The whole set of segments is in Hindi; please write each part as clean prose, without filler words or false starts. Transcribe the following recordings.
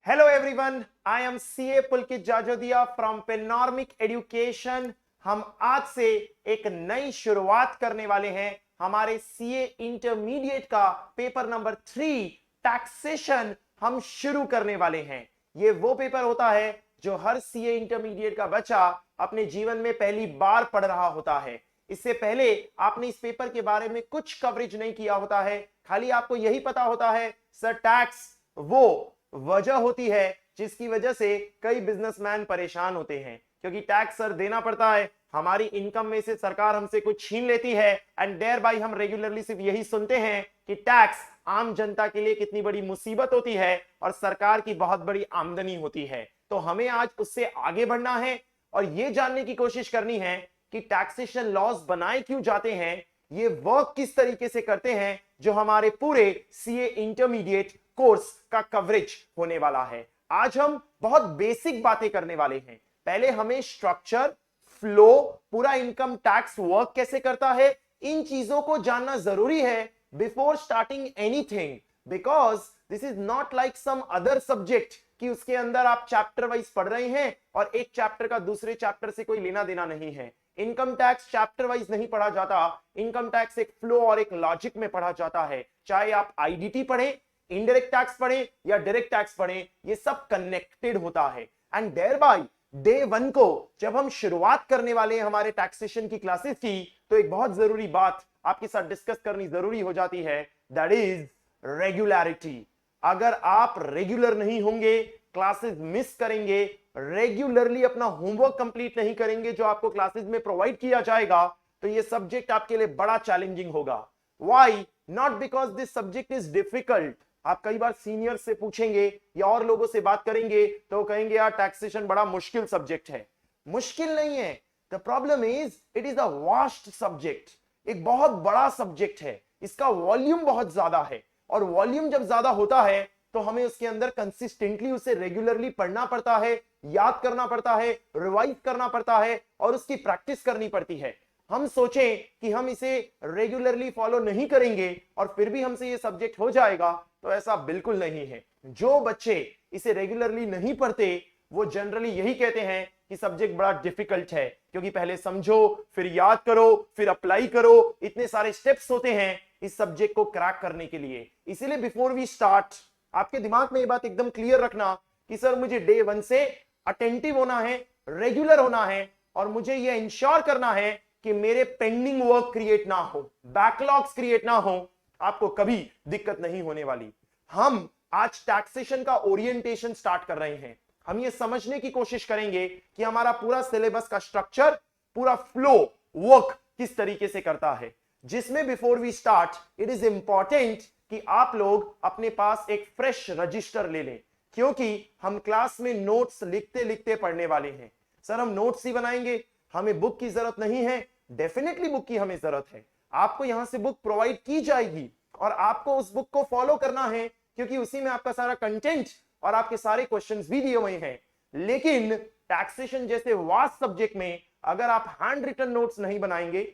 Hello everyone, I am CA Pulkit Jajodia from Penormic Education। हम आज से एक नई शुरुआत करने वाले हैं हमारे CA इंटरमीडिएट का पेपर नंबर 3 टैक्सेशन हम शुरू करने वाले हैं। ये वो पेपर होता है जो हर CA इंटरमीडिएट का बच्चा अपने जीवन में पहली बार पढ़ रहा होता है। इससे पहले आपने इस पेपर के बारे में कुछ कवरेज नहीं किया होता है, खाली आपको यही पता होता है सर टैक्स वो वजह होती है जिसकी वजह से कई बिजनेसमैन परेशान होते हैं, क्योंकि टैक्स सर देना पड़ता है, हमारी इनकम में से सरकार हमसे कुछ छीन लेती है एंड देयर बाय हम रेगुलरली सिर्फ यही सुनते हैं कि टैक्स आम जनता के लिए कितनी बड़ी मुसीबत होती है और सरकार की बहुत बड़ी आमदनी होती है। तो हमें आज उससे आगे बढ़ना है और ये जानने की कोशिश करनी है कि टैक्सेशन लॉज बनाए क्यों जाते हैं, ये वर्क किस तरीके से करते हैं, जो हमारे पूरे सीए इंटरमीडिएट कोर्स का कवरेज होने वाला है। आज हम बहुत बेसिक बातें करने वाले हैं। पहले हमें स्ट्रक्चर, फ्लो, पूरा इनकम टैक्स वर्क कैसे करता है, इन चीजों को जानना जरूरी है before starting anything, because this is not like some other subject कि उसके अंदर आप चैप्टर वाइज पढ़ रहे हैं और एक चैप्टर का दूसरे चैप्टर से कोई लेना देना नहीं है। इनकम टैक्स चैप्टर वाइज नहीं पढ़ा जाता, इनकम टैक्स एक फ्लो और एक लॉजिक में पढ़ा जाता है। चाहे आप आईडीटी पढ़ें, इनडायरेक्ट टैक्स पढ़ें या डायरेक्ट टैक्स पढ़ें, ये सब कनेक्टेड होता है। एंड देयर बाय डे 1 को जब हम शुरुआत करने वाले हैं हमारे टैक्सेशन की क्लासेस की, तो एक बहुत जरूरी बात आपके साथ डिस्कस करनी जरूरी हो जाती है, दैट इज रेगुलरिटी। अगर आप रेगुलर नहीं होंगे, क्लासेस मिस करेंगे, रेगुलरली अपना होमवर्क कंप्लीट नहीं करेंगे जो आपको क्लासेस में प्रोवाइड किया जाएगा, तो ये सब्जेक्ट आपके लिए बड़ा चैलेंजिंग होगा। Why? Not because this subject is difficult. आप कई बार सीनियर से पूछेंगे या और लोगों से बात करेंगे तो कहेंगे यार टैक्सेशन बड़ा मुश्किल सब्जेक्ट है। मुश्किल नहीं है, the problem is it is a vast subject. एक बहुत बड़ा सब्जेक्ट है, इसका वॉल्यूम बहुत ज्यादा है, और वॉल्यूम जब ज्यादा होता है तो हमें उसके अंदर कंसिस्टेंटली उसे रेगुलरली पढ़ना पड़ता है, याद करना पड़ता है, रिवाइज करना पड़ता है और उसकी प्रैक्टिस करनी पड़ती है। हम सोचें कि हम इसे रेगुलरली फॉलो नहीं करेंगे और फिर भी हमसे ये सब्जेक्ट हो जाएगा, तो ऐसा बिल्कुल नहीं है। जो बच्चे इसे रेगुलरली नहीं पढ़ते वो जनरली यही कहते हैं कि सब्जेक्ट बड़ा डिफिकल्ट है, क्योंकि पहले समझो, फिर याद करो, फिर अप्लाई करो, इतने सारे स्टेप्स होते हैं इस सब्जेक्ट को क्रैक करने के लिए। इसीलिए बिफोर वी स्टार्ट आपके दिमाग में ये बात एकदम क्लियर रखना कि सर मुझे डे 1 से अटेंटिव होना है, रेगुलर होना है, और मुझे ये इंश्योर करना है कि मेरे पेंडिंग वर्क क्रिएट ना हो, बैकलॉग्स क्रिएट ना हो, आपको कभी दिक्कत नहीं होने वाली। हम आज टैक्सेशन का ओरिएंटेशन स्टार्ट कर रहे हैं। हम ये समझने की कोशिश करेंगे कि हमारा पूरा सिलेबस का स्ट्रक्चर, पूरा फ्लो वर्क किस तरीके से करता है, जिसमें before we start it is important कि आप लोग अपने पास एक फ्रेश रजिस्टर ले लें, क्योंकि हम क्लास में नोट्स लिखते लिखते पढ़ने वाले हैं। सर हम नोट्स ही बनाएंगे, हमें बुक की जरूरत नहीं है। डेफिनेटली बुक की हमें जरूरत है, आपको यहां से बुक प्रोवाइड की जाएगी और आपको उस बुक को फॉलो करना है, क्योंकि उसी में आपका सारा कंटेंट और आपके सारे क्वेश्चंस भी दिए हुए हैं। लेकिन टैक्सेशन जैसे वास्ट सब्जेक्ट में अगर आप हैंड रिटन नोट्स नहीं बनाएंगे,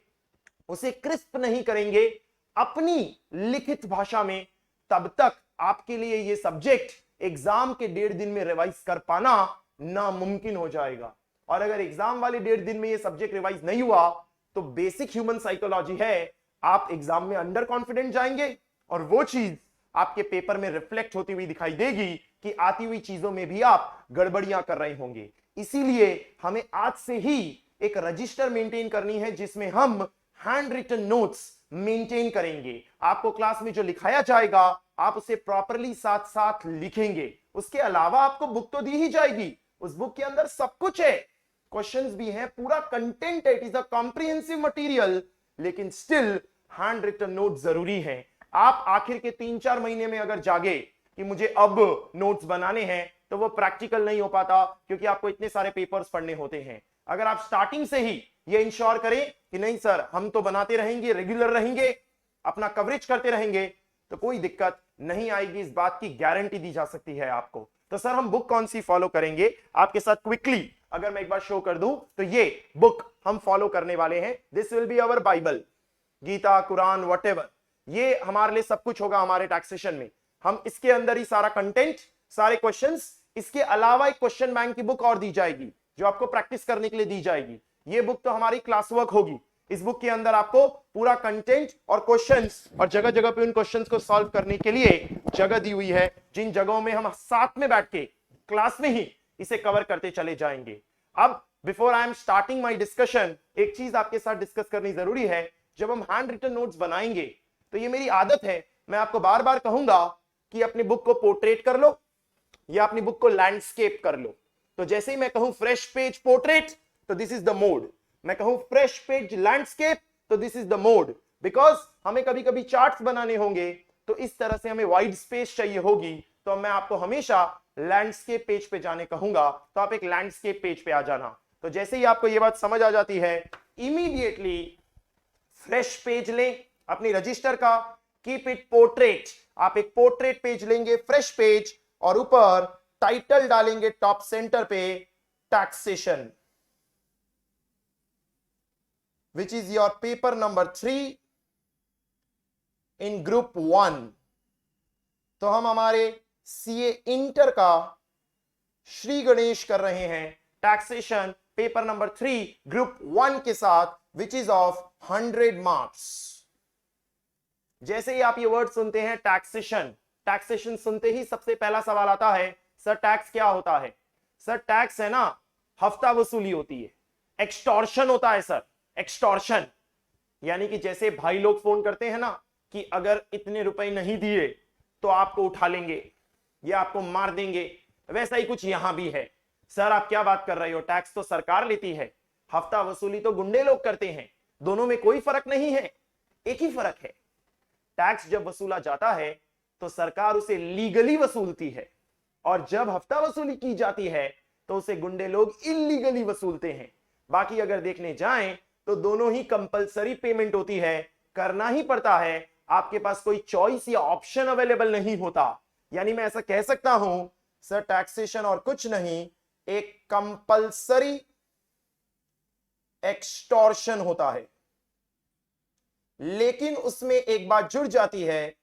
उसे क्रिस्प नहीं करेंगे अपनी लिखित भाषा में, तब तक आपके लिए यह सब्जेक्ट एग्जाम के 1.5 दिन में रिवाइज कर पाना नामुमकिन हो जाएगा। और अगर एग्जाम वाले 1.5 दिन में यह सब्जेक्ट रिवाइज नहीं हुआ तो बेसिक ह्यूमन साइकोलॉजी है, आप एग्जाम में अंडर कॉन्फिडेंट जाएंगे और वो चीज आपके पेपर में रिफ्लेक्ट होती हुई दिखाई देगी कि आती हुई चीजों में भी आप गड़बड़ियां कर रहे होंगे। इसीलिए हमें आज से ही एक रजिस्टर मेंटेन करनी है जिसमें हम हैंड रिटन नोट्स मेंटेन करेंगे। आपको क्लास में जो लिखाया जाएगा आप उसे प्रॉपरली साथ साथ लिखेंगे। उसके अलावा आपको बुक तो दी ही जाएगी, उस बुक के अंदर सब कुछ है, क्वेश्चंस भी हैं, पूरा कंटेंट है, it is a comprehensive material, लेकिन स्टिल हैंड रिटन नोट जरूरी है। आप आखिर के 3-4 महीने में अगर जागे कि मुझे अब नोट्स बनाने हैं, तो वो प्रैक्टिकल नहीं हो पाता, क्योंकि आपको इतने सारे पेपर्स पढ़ने होते हैं। अगर आप स्टार्टिंग से ही ये इंश्योर करें कि नहीं सर हम तो बनाते रहेंगे, रेगुलर रहेंगे, अपना कवरेज करते रहेंगे, तो कोई दिक्कत नहीं आएगी, इस बात की गारंटी दी जा सकती है आपको। तो सर हम बुक कौन सी फॉलो करेंगे, आपके साथ क्विकली अगर मैं एक बार शो कर दूं तो ये बुक हम फॉलो करने वाले हैं। This will be our Bible, Gita, Quran, whatever, ये हमारे लिए सब कुछ होगा हमारे टैक्सेशन में। हम इसके अंदर ही सारा कंटेंट, सारे क्वेश्चंस इसके अलावा एक क्वेश्चन बैंक की बुक और दी जाएगी जो आपको प्रैक्टिस करने के लिए दी जाएगी। ये बुक तो हमारी क्लास वर्क होगी। इस बुक के अंदर आपको पूरा कंटेंट और क्वेश्चंस और जगह जगह पे उन क्वेश्चंस को सॉल्व करने के लिए जगह दी हुई है, जिन जगहों में हम साथ में बैठ के क्लास में ही इसे कवर करते चले जाएंगे। अब before I am starting my discussion, एक चीज आपके साथ डिस्कस करनी जरूरी है। जब हम हैंड रिटन नोट्स बनाएंगे तो ये मेरी आदत है, मैं आपको बार बार कहूंगा कि अपनी बुक को पोर्ट्रेट कर लो या अपनी बुक को लैंडस्केप कर लो। तो जैसे ही मैं कहूं फ्रेश पेज पोर्ट्रेट तो दिस इज द मोड, मैं कहूं फ्रेश पेज लैंडस्केप तो this is the mode. Because हमें कभी कभी चार्ट्स बनाने होंगे तो इस तरह से हमें वाइड स्पेस चाहिए होगी, तो मैं आपको हमेशा लैंडस्केप पेज पे जाने कहूंगा, तो आप एक लैंडस्केप पेज पे आ जाना। तो जैसे ही आपको यह बात समझ आ जाती है, इमीडिएटली फ्रेश पेज लें अपनी रजिस्टर का, कीप इट पोर्ट्रेट। आप एक पोर्ट्रेट पेज लेंगे, फ्रेश पेज, और ऊपर टाइटल डालेंगे टॉप सेंटर पे, taxation, which is your paper number 3 in group 1। तो हम हमारे सीए इंटर का श्री गणेश कर रहे हैं, टैक्सेशन पेपर नंबर 3 ग्रुप 1 के साथ, विच इज ऑफ 100 मार्क्स। जैसे ही आप ये वर्ड सुनते हैं टैक्सेशन, टैक्सेशन सुनते ही सबसे पहला सवाल आता है, सर टैक्स क्या होता है? सर टैक्स है ना, हफ्ता वसूली होती है, एक्सटॉर्शन होता है सर, एक्सटॉर्शन। यानी कि जैसे भाई लोग फोन करते हैं ना कि अगर इतने रुपए नहीं दिए तो आपको उठा लेंगे या आपको मार देंगे, वैसा ही कुछ यहां भी है। सर आप क्या बात कर रहे हो, टैक्स तो सरकार लेती है, हफ्ता वसूली तो गुंडे लोग करते हैं, दोनों में कोई फर्क नहीं है। एक ही फर्क है, टैक्स जब वसूला जाता है तो सरकार उसे लीगली वसूलती है, और जब हफ्ता वसूली की जाती है तो उसे गुंडे लोग इलीगली वसूलते हैं। बाकी अगर देखने जाएं तो दोनों ही कंपलसरी पेमेंट होती है, करना ही पड़ता है, आपके पास कोई चॉइस या ऑप्शन अवेलेबल नहीं होता। यानी मैं ऐसा कह सकता हूं सर टैक्सेशन और कुछ नहीं, एक कंपलसरी एक्सटॉर्शन होता है, लेकिन उसमें एक बात जुड़ जाती है,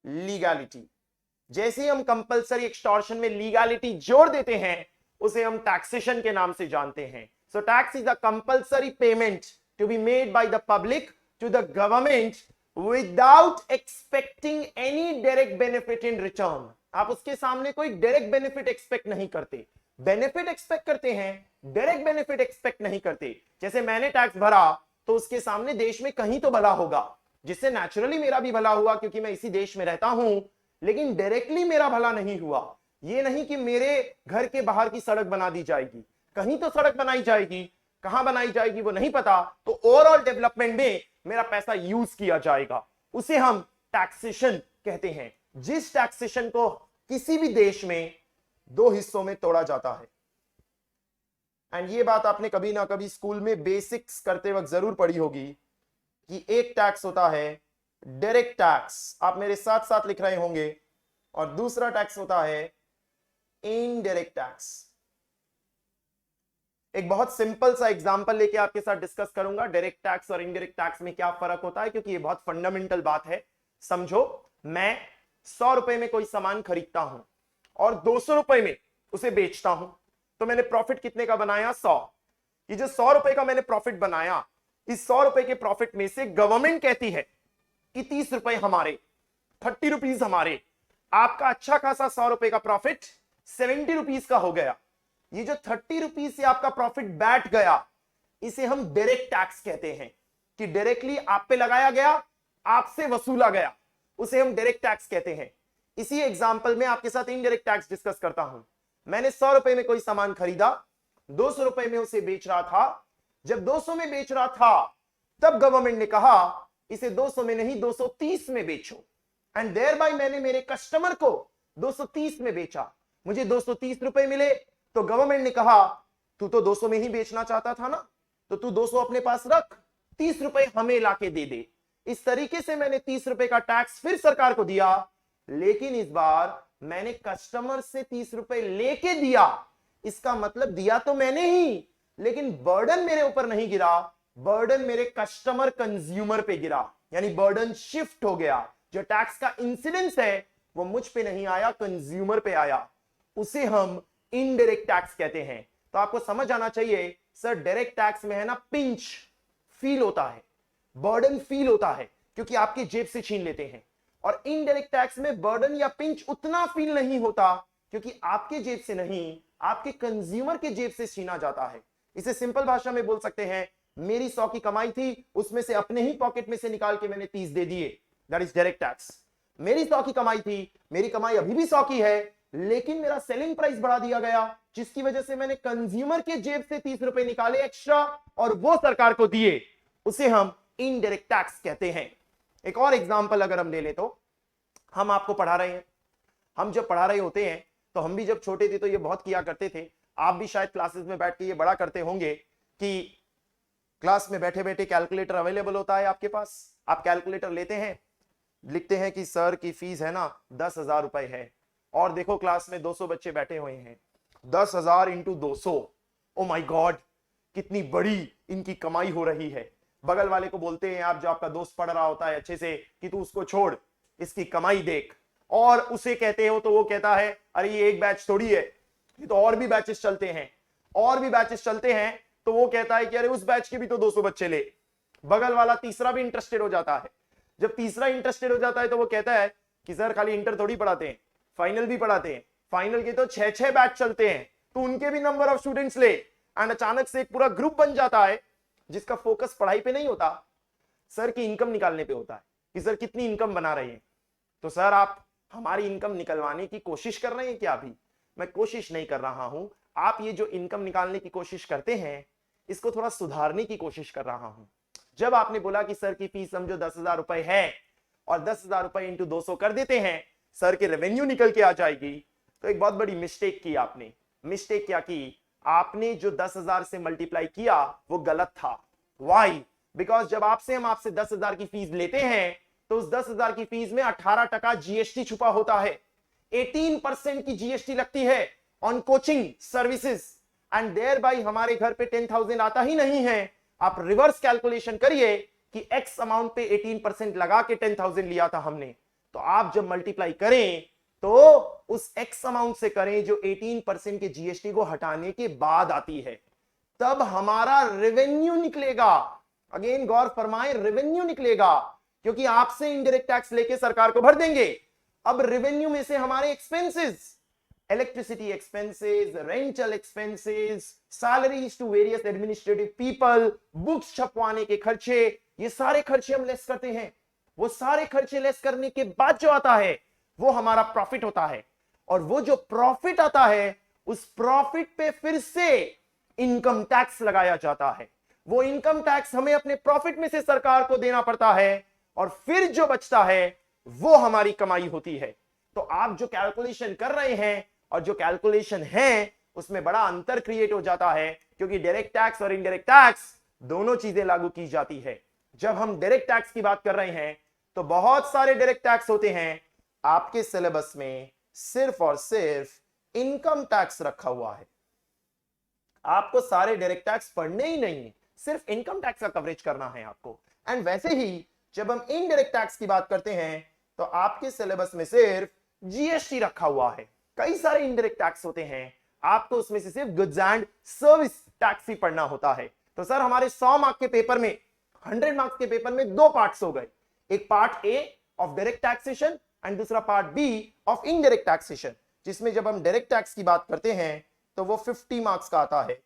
लीगैलिटी। जैसे ही हम कंपलसरी एक्सटॉर्शन में लीगैलिटी जोड़ देते हैं, उसे हम टैक्सेशन के नाम से जानते हैं। So tax is a compulsory payment to be made by the public to the government without expecting any direct benefit in return. आप उसके सामने कोई डायरेक्ट बेनिफिट एक्सपेक्ट नहीं करते, बेनिफिट एक्सपेक्ट करते हैं, डायरेक्ट बेनिफिट एक्सपेक्ट नहीं करते। जैसे मैंने टैक्स भरा तो उसके सामने देश में कहीं तो भला होगा, जिससे नेचुरली मेरा भी भला हुआ क्योंकि मैं इसी देश में रहता हूं, लेकिन डायरेक्टली मेरा भला नहीं हुआ। ये नहीं कि मेरे घर के बाहर की सड़क बना दी जाएगी, कहीं तो सड़क बनाई जाएगी, कहां बनाई जाएगी वो नहीं पता, तो ओवरऑल डेवलपमेंट में मेरा पैसा यूज किया जाएगा, उसे हम टैक्सेशन कहते हैं। जिस टैक्सेशन को किसी भी देश में दो हिस्सों में तोड़ा जाता है, एंड ये बात आपने कभी ना कभी स्कूल में बेसिक्स करते वक्त जरूर पढ़ी होगी कि एक टैक्स होता है डायरेक्ट टैक्स, आप मेरे साथ साथ लिख रहे होंगे, और दूसरा टैक्स होता है इनडायरेक्ट टैक्स। एक बहुत सिंपल सा एग्जांपल लेके आपके साथ डिस्कस करूंगा, डायरेक्ट टैक्स और इनडायरेक्ट टैक्स में क्या फर्क होता है, क्योंकि ये बहुत फंडामेंटल बात है। समझो, मैं 100 रुपए में कोई सामान खरीदता हूं और 200 रुपए में उसे बेचता हूं, तो मैंने प्रॉफिट कितने का बनाया? 100। ये जो 100 रुपए का मैंने प्रॉफिट बनाया, इस 100 रुपए के प्रॉफिट में से गवर्नमेंट कहती है कि 30 रुपए हमारे, 30 रुपीज हमारे। आपका अच्छा खासा 100 रुपए का प्रॉफिट 70 रुपीज का हो गया। ये जो 30 रुपीज से आपका प्रॉफिट बैठ गया, इसे हम डायरेक्ट टैक्स कहते हैं, कि डायरेक्टली आप पे लगाया गया, आपसे वसूला गया, उसे हम डायरेक्ट टैक्स कहते हैं। इसी एग्जांपल में आपके साथ इनडायरेक्ट टैक्स डिस्कस करता हूं। मैंने 100 रुपए में कोई सामान खरीदा, 200 रुपए में उसे बेच रहा था। जब 200 में बेच रहा था, तब गवर्नमेंट ने कहा इसे 200 में नहीं 230 में बेचो, एंड देयर बाय मैंने मेरे कस्टमर को 230 में बेचा, मुझे 230 रुपए मिले। तो गवर्नमेंट ने कहा तू तो 200 में ही बेचना चाहता था ना, तो तू 200 अपने पास रख, 30 रुपए हमें लाके दे दे। इस तरीके से मैंने 30 रुपए का टैक्स फिर सरकार को दिया, लेकिन इस बार मैंने कस्टमर से 30 रुपए लेके दिया। इसका मतलब दिया तो मैंने ही, लेकिन बर्डन मेरे ऊपर नहीं गिरा, बर्डन मेरे कस्टमर कंज्यूमर पे गिरा, यानी बर्डन शिफ्ट हो गया। जो टैक्स का इंसिडेंस है वो मुझ पे नहीं आया, कंज्यूमर पे आया, उसे हम इनडायरेक्ट टैक्स कहते हैं। तो आपको समझ आना चाहिए सर, डायरेक्ट टैक्स में है ना पिंच फील होता है, बर्डन फील होता है, क्योंकि आपकी जेब से छीन लेते हैं। और इनडायरेक्ट टैक्स में बर्डन या पिंच उतना फील नहीं होता, क्योंकि आपके जेब से नहीं, आपके कंज्यूमर के जेब से छीना जाता है। इसे सिंपल भाषा में बोल सकते हैं, मेरी 100 की कमाई थी, उसमें से अपने ही पॉकेट में से निकाल के मैंने 30 दे दिए, दैट इज डायरेक्ट टैक्स। मेरी 100 की कमाई थी, मेरी कमाई अभी भी 100 की है, लेकिन मेरा सेलिंग प्राइस बढ़ा दिया गया, जिसकी वजह से मैंने कंज्यूमर के जेब से 30 रुपए निकाले एक्स्ट्रा और वो सरकार को दिए, उसे हम इनडायरेक्ट टैक्स कहते हैं। एक और एग्जांपल अगर हम ले ले तो, हम आपको पढ़ा रहे हैं, हम जब पढ़ा रहे होते हैं तो हम भी जब छोटे थे तो ये बहुत किया करते थे, आप भी शायद क्लासेस में बैठ के ये बड़ा करते होंगे कि क्लास में बैठे बैठे कैलकुलेटर अवेलेबल होता है आपके पास, आप कैलकुलेटर लेते हैं, लिखते हैं कि सर की फीस है ना 10,000 रुपए है, और देखो क्लास में 200 बच्चे बैठे हुए हैं, 10,000 इंटू 200, ओ माय गॉड कितनी बड़ी इनकी कमाई हो रही है। बगल वाले को बोलते हैं आप, जो आपका दोस्त पढ़ रहा होता है अच्छे से, कि तू उसको छोड़, इसकी कमाई देख, और उसे कहते हो तो वो कहता है अरे ये एक बैच थोड़ी है, ये तो और भी बैचेस चलते हैं, और भी बैचेस चलते हैं, तो वो कहता है कि अरे उस बैच के भी तो 200 बच्चे ले। बगल वाला तीसरा भी इंटरेस्टेड हो जाता है, जब तीसरा इंटरेस्टेड हो जाता है तो वो कहता है कि सर खाली इंटर थोड़ी पढ़ाते हैं, फाइनल भी पढ़ाते हैं, फाइनल के तो 6-6 बैच चलते हैं, तो उनके भी नंबर ऑफ स्टूडेंट्स ले। एंड अचानक से एक पूरा ग्रुप बन जाता है जिसका फोकस पढ़ाई पे नहीं होता, सर की इनकम निकालने पे होता है, कि सर कितनी इनकम बना रहे हैं। तो सर आप हमारी इनकम निकलवाने की कोशिश कर रहे हैं क्या? अभी मैं कोशिश नहीं कर रहा हूं, आप ये जो इनकम निकालने की कोशिश करते हैं इसको थोड़ा सुधारने की कोशिश कर रहा हूं। जब आपने बोला कि सर की फीस समझो 10,000 रुपए है और 10,000 रुपए इंटू 200 कर देते हैं, सर के रेवेन्यू निकल के आ जाएगी, तो एक बहुत बड़ी मिस्टेक की आपने। मिस्टेक क्या की आपने? जो 10,000 से मल्टीप्लाई किया वो गलत था। वाई? बिकॉज जब हम आपसे 10,000 की फीस लेते हैं तो उस 10,000 की फीस में 18% जीएसटी छुपा होता है, 18% की जीएसटी लगती है on coaching services, and thereby हमारे घर पे 10,000 आता ही नहीं है। आप रिवर्स कैलकुलेशन करिए कि एक्स अमाउंट पे 18% लगा के 10,000 लिया था हमने, तो आप जब मल्टीप्लाई करें तो उस एक्स अमाउंट से करें जो 18% के जीएसटी को हटाने के बाद आती है, तब हमारा रेवेन्यू निकलेगा। अगेन गौर फरमाएं, रेवेन्यू निकलेगा, क्योंकि आपसे इनडायरेक्ट टैक्स लेके सरकार को भर देंगे। अब रेवेन्यू में से हमारे expenses, electricity expenses, rental expenses, salaries to various administrative people, books छपवाने के खर्चे, ये सारे खर्चे हम लेस करते हैं। वो सारे खर्चे लेस करने के बाद जो आता है वो हमारा प्रॉफिट होता है, और वो जो प्रॉफिट आता है उस प्रॉफिट पे फिर से इनकम टैक्स लगाया जाता है। वो इनकम टैक्स हमें अपने प्रॉफिट में से सरकार को देना पड़ता है, और फिर जो बचता है वो हमारी कमाई होती है। तो आप जो कैलकुलेशन कर रहे हैं और जो कैलकुलेशन है उसमें बड़ा अंतर क्रिएट हो जाता है, क्योंकि डायरेक्ट टैक्स और इनडायरेक्ट टैक्स दोनों चीजें लागू की जाती है। जब हम डायरेक्ट टैक्स की बात कर रहे हैं तो बहुत सारे डायरेक्ट टैक्स होते हैं। आपके सिलेबस में सिर्फ और सिर्फ इनकम टैक्स रखा हुआ है, आपको सारे डायरेक्ट टैक्स पढ़ने ही नहीं है, सिर्फ इनकम टैक्स का कवरेज करना है आपको। एंड वैसे ही जब हम इनडायरेक्ट टैक्स की बात करते हैं तो आपके सिलेबस में सिर्फ जीएसटी रखा हुआ है। कई सारे इनडायरेक्ट टैक्स होते हैं, आपको उसमें से सिर्फ गुड्स एंड सर्विस टैक्स ही पढ़ना होता है। तो सर हमारे 100 मार्क्स के पेपर में, 100 मार्क्स के पेपर में दो पार्ट्स हो गए, एक part A of direct taxation and दूसरा part B of indirect taxation, जिसमें जब हम डायरेक्ट टैक्स की बात करते हैं तो वो 50 मार्क्स का आता है,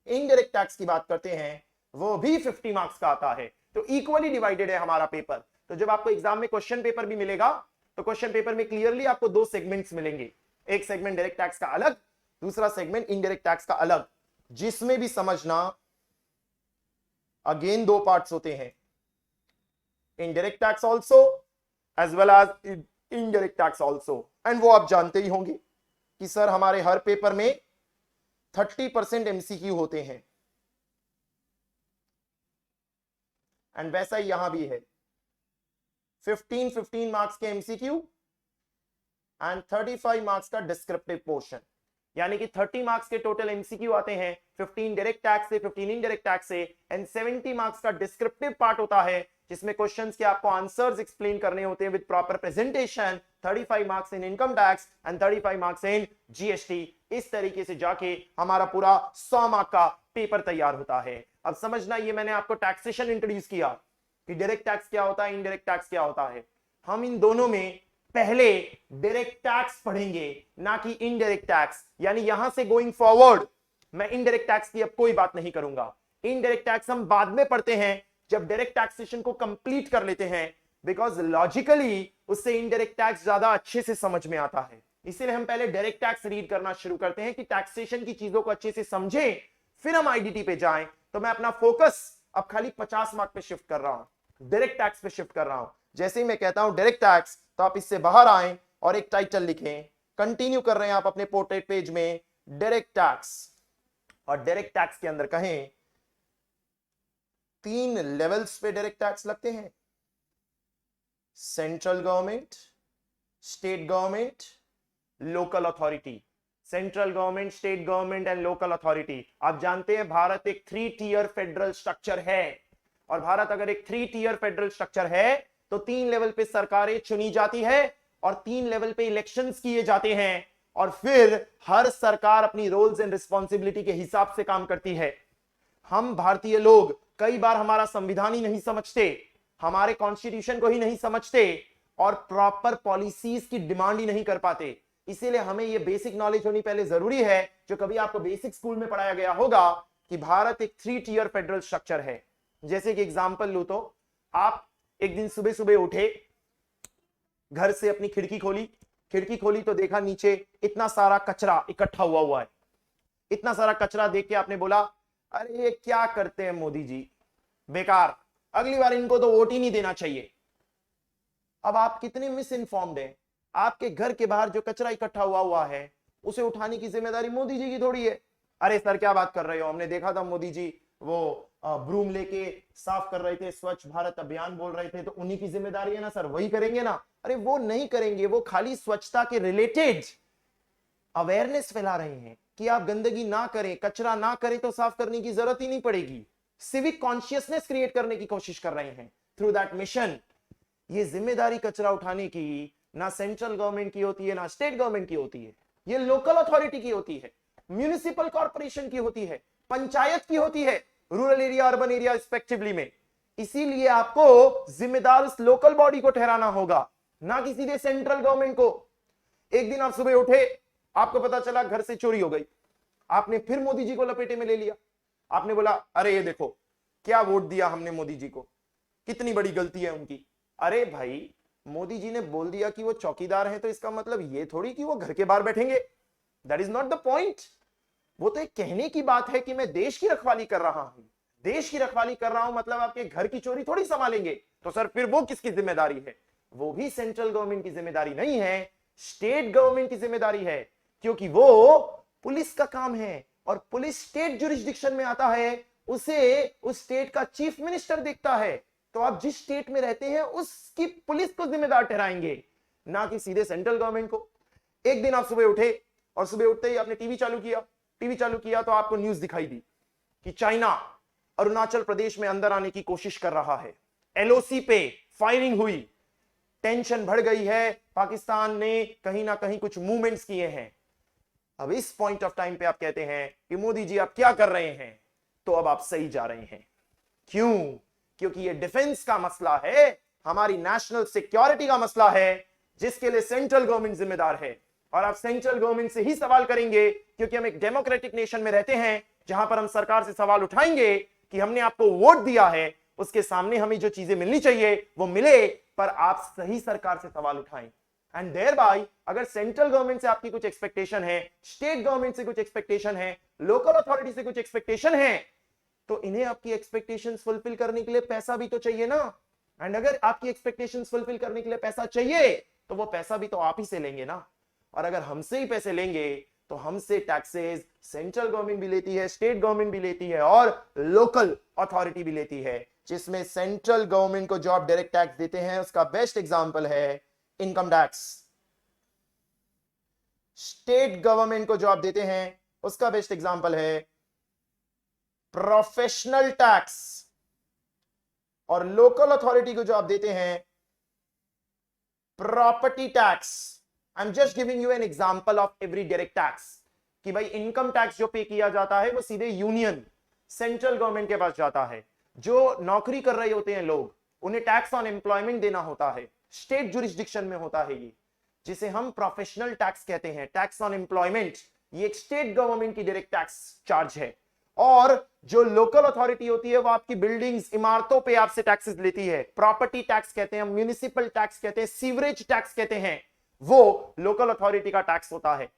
इनडायरेक्ट टैक्स की बात करते हैं वो भी 50 मार्क्स का आता है। तो इक्वली डिवाइडेड है हमारा पेपर। तो जब आपको एग्जाम में क्वेश्चन पेपर भी मिलेगा तो क्वेश्चन पेपर में क्लियरली आपको दो सेगमेंट्स मिलेंगे, एक सेगमेंट डायरेक्ट टैक्स का अलग, दूसरा सेगमेंट इनडायरेक्ट टैक्स का अलग, जिसमें भी समझना अगेन दो पार्ट्स होते हैं, indirect tax also as well as indirect tax also. And वो आप जानते ही होंगे कि सर हमारे हर पेपर में 30% एमसीक्यू होते हैं, एंड वैसा ही यहां भी है, 15 मार्क्स के एमसीक्यू एंड 35 मार्क्स का डिस्क्रिप्टिव पोर्शन, यानी कि 30 मार्क्स के टोटल एमसीक्यू आते हैं, 15 डायरेक्ट टैक्स से, 15 इनडायरेक्ट टैक्स से, एंड 70 मार्क्स का डिस्क्रिप्टिव पार्ट होता है, जिसमें क्वेश्चंस के आपको आंसर्स एक्सप्लेन करने होते हैं with proper presentation, 35 marks in income tax and 35 marks in GST. इस तरीके से जाके हमारा पूरा 100 मार्क का पेपर तैयार होता है। अब समझना, ये मैंने आपको टैक्सेशन इंट्रोड्यूस किया कि डायरेक्ट टैक्स क्या होता है, इनडायरेक्ट टैक्स क्या होता है। हम इन दोनों में पहले डायरेक्ट टैक्स पढ़ेंगे, ना कि इनडायरेक्ट टैक्स। यानी यहां से गोइंग फॉरवर्ड मैं इनडायरेक्ट टैक्स की अब कोई बात नहीं करूंगा। इनडायरेक्ट टैक्स हम बाद में पढ़ते हैं जब डायरेक्ट टैक्सेशन को कंप्लीट कर लेते हैं, बिकॉज लॉजिकली उससे इनडायरेक्ट टैक्स ज्यादा अच्छे से समझ में आता है। इसीलिए हम पहले डायरेक्ट टैक्स रीड करना शुरू करते हैं कि टैक्सेशन की चीजों को अच्छे से समझें, फिर हम आईडीटी पे जाएं। तो मैं अपना फोकस अब खाली 50 मार्क पे शिफ्ट कर रहा हूं, डायरेक्ट टैक्स पे शिफ्ट कर रहा हूं। जैसे ही मैं कहता हूं डायरेक्ट टैक्स, तो आप इससे बाहर आए और एक टाइटल लिखें। कंटिन्यू कर रहे हैं आप अपने पोर्ट्रेट पेज में डायरेक्ट टैक्स, और डायरेक्ट टैक्स के अंदर कहें 3 लेवल्स पे डायरेक्ट टैक्स लगते हैं, central government, state government, local authority. Central government, state government and local authority. आप जानते हैं भारत एक 3 टियर फेडरल स्ट्रक्चर है, और भारत अगर एक 3 टियर फेडरल स्ट्रक्चर है तो 3 लेवल पे सरकारें चुनी जाती है और 3 लेवल पे इलेक्शंस किए जाते हैं, और फिर हर सरकार अपनी रोल्स एंड रिस्पॉन्सिबिलिटी के हिसाब से काम करती है। हम भारतीय लोग कई बार हमारा संविधान ही नहीं समझते, हमारे कॉन्स्टिट्यूशन को ही नहीं समझते, और प्रॉपर पॉलिसीज की डिमांड ही नहीं कर पाते। इसीलिए हमें यह बेसिक नॉलेज होनी पहले जरूरी है, जो कभी आपको बेसिक स्कूल में पढ़ाया गया होगा कि भारत एक 3 टियर फेडरल स्ट्रक्चर है। जैसे कि एग्जांपल लूं तो, आप एक दिन सुबह सुबह उठे, घर से अपनी खिड़की खोली तो देखा नीचे इतना सारा कचरा इकट्ठा हुआ है। इतना सारा कचरा देख के आपने बोला, अरे ये क्या करते हैं मोदी जी, बेकार, अगली बार इनको तो वोट ही नहीं देना चाहिए। अब आप कितने मिस इन्फॉर्म्ड हैं। आपके घर के बाहर जो कचरा इकट्ठा हुआ है, उसे उठाने की जिम्मेदारी मोदी जी की थोड़ी है। अरे सर क्या बात कर रहे हो, हमने देखा था मोदी जी वो ब्रूम लेके साफ कर रहे थे, स्वच्छ भारत अभियान बोल रहे थे, तो उन्हीं की जिम्मेदारी है ना सर, वही करेंगे ना। अरे वो नहीं करेंगे, वो खाली स्वच्छता के रिलेटेड अवेयरनेस फैला रहे हैं कि आप गंदगी ना करें, कचरा ना करें, तो साफ करने की जरूरत ही नहीं पड़ेगी। सिविक कॉन्शियसनेस क्रिएट करने की कोशिश कर रहे हैं थ्रू दैट मिशन। ये जिम्मेदारी कचरा उठाने की ना सेंट्रल गवर्नमेंट की होती है, ना स्टेट गवर्नमेंट की होती है, ये लोकल अथॉरिटी की होती है, म्यूनिसिपल कॉर्पोरेशन की होती है, पंचायत की होती है, rural area urban area respectively में। इसीलिए आपको जिम्मेदार उस लोकल बॉडी को ठहराना होगा, ना कि सीधे सेंट्रल गवर्नमेंट को। एक दिन आप सुबह उठे, आपको पता चला घर से चोरी हो गई, आपने फिर मोदी जी को लपेटे में ले लिया। आपने बोला, अरे ये देखो क्या वोट दिया हमने मोदी जी को, कितनी बड़ी गलती है उनकी। अरे भाई, मोदी जी ने बोल दिया कि वो चौकीदार हैं, तो इसका मतलब ये थोड़ी कि वो घर के बाहर बैठेंगे। That is not the point. वो तो एक कहने की बात है कि मैं देश की रखवाली कर रहा हूं, देश की रखवाली कर रहा हूं, मतलब आपके घर की चोरी थोड़ी संभालेंगे। तो सर फिर वो किसकी जिम्मेदारी है? वो भी सेंट्रल गवर्नमेंट की जिम्मेदारी नहीं है, स्टेट गवर्नमेंट की जिम्मेदारी है, क्योंकि वो पुलिस का काम है, और पुलिस स्टेट जुरिस्डिक्शन में आता है, उसे उस स्टेट का चीफ मिनिस्टर देखता है। तो आप जिस स्टेट में रहते हैं उसकी पुलिस को जिम्मेदार ठहराएंगे, ना कि सीधे सेंट्रल गवर्नमेंट को। एक दिन आप सुबह उठे, और सुबह उठते ही आपने टीवी चालू किया तो आपको न्यूज दिखाई दी कि चाइना अरुणाचल प्रदेश में अंदर आने की कोशिश कर रहा है, एलओसी पे फायरिंग हुई, टेंशन बढ़ गई है, पाकिस्तान ने कहीं ना कहीं कुछ मूवमेंट्स किए हैं। अब इस पॉइंट ऑफ टाइम पे आप कहते हैं कि मोदी जी आप क्या कर रहे हैं, तो अब आप सही जा रहे हैं। क्यों? क्योंकि ये डिफेंस का मसला है, हमारी नेशनल सिक्योरिटी का मसला है, जिसके लिए सेंट्रल गवर्नमेंट जिम्मेदार है। और आप सेंट्रल गवर्नमेंट से ही सवाल करेंगे, क्योंकि हम एक डेमोक्रेटिक नेशन में रहते हैं, जहां पर हम सरकार से सवाल उठाएंगे कि हमने आपको वोट दिया है, उसके सामने हमें जो चीजें मिलनी चाहिए वो मिले, पर आप सही सरकार से सवाल उठाएं। एंड देयर बाय, अगर सेंट्रल गवर्नमेंट से आपकी कुछ एक्सपेक्टेशन है, स्टेट गवर्नमेंट से कुछ एक्सपेक्टेशन है, लोकल अथॉरिटी से कुछ एक्सपेक्टेशन है, तो इन्हें आपकी एक्सपेक्टेशंस फुलफिल करने के लिए पैसा भी तो चाहिए ना। एंड अगर आपकी एक्सपेक्टेशंस फुलफिल करने के लिए पैसा चाहिए, तो वो पैसा भी तो आप ही से लेंगे ना। और अगर हमसे ही पैसे लेंगे, तो हमसे टैक्सेस सेंट्रल गवर्नमेंट भी लेती है, स्टेट गवर्नमेंट भी लेती है, और लोकल अथॉरिटी भी लेती है। जिसमें सेंट्रल गवर्नमेंट को जो आप डायरेक्ट टैक्स देते हैं, उसका बेस्ट एग्जांपल है इनकम टैक्स। स्टेट गवर्नमेंट को जो आप देते हैं, उसका बेस्ट एग्जांपल है प्रोफेशनल टैक्स। और लोकल अथॉरिटी को जो आप देते हैं property tax. I am just giving you an example of every direct tax कि भाई इनकम टैक्स जो पे किया जाता है वो सीधे यूनियन सेंट्रल गवर्नमेंट के पास जाता है। जो नौकरी कर रहे होते हैं लोग, उन्हें टैक्स ऑन एम्प्लॉयमेंट देना होता है, स्टेट जुरिस्डिक्शन में होता है ये, जिसे हम प्रोफेशनल टैक्स कहते हैं। टैक्स ऑन एम्प्लॉयमेंट ये एक स्टेट गवर्नमेंट की डायरेक्ट टैक्स चार्ज है। और जो लोकल अथॉरिटी होती है वो आपकी बिल्डिंग्स, इमारतों पे आपसे टैक्सेस लेती है। प्रॉपर्टी टैक्स कहते हैं, म्युनिसिपल टैक्स कहते हैं, सीवरेज टैक्स कहते हैं, वो लोकल अथॉरिटी का टैक्स होता है।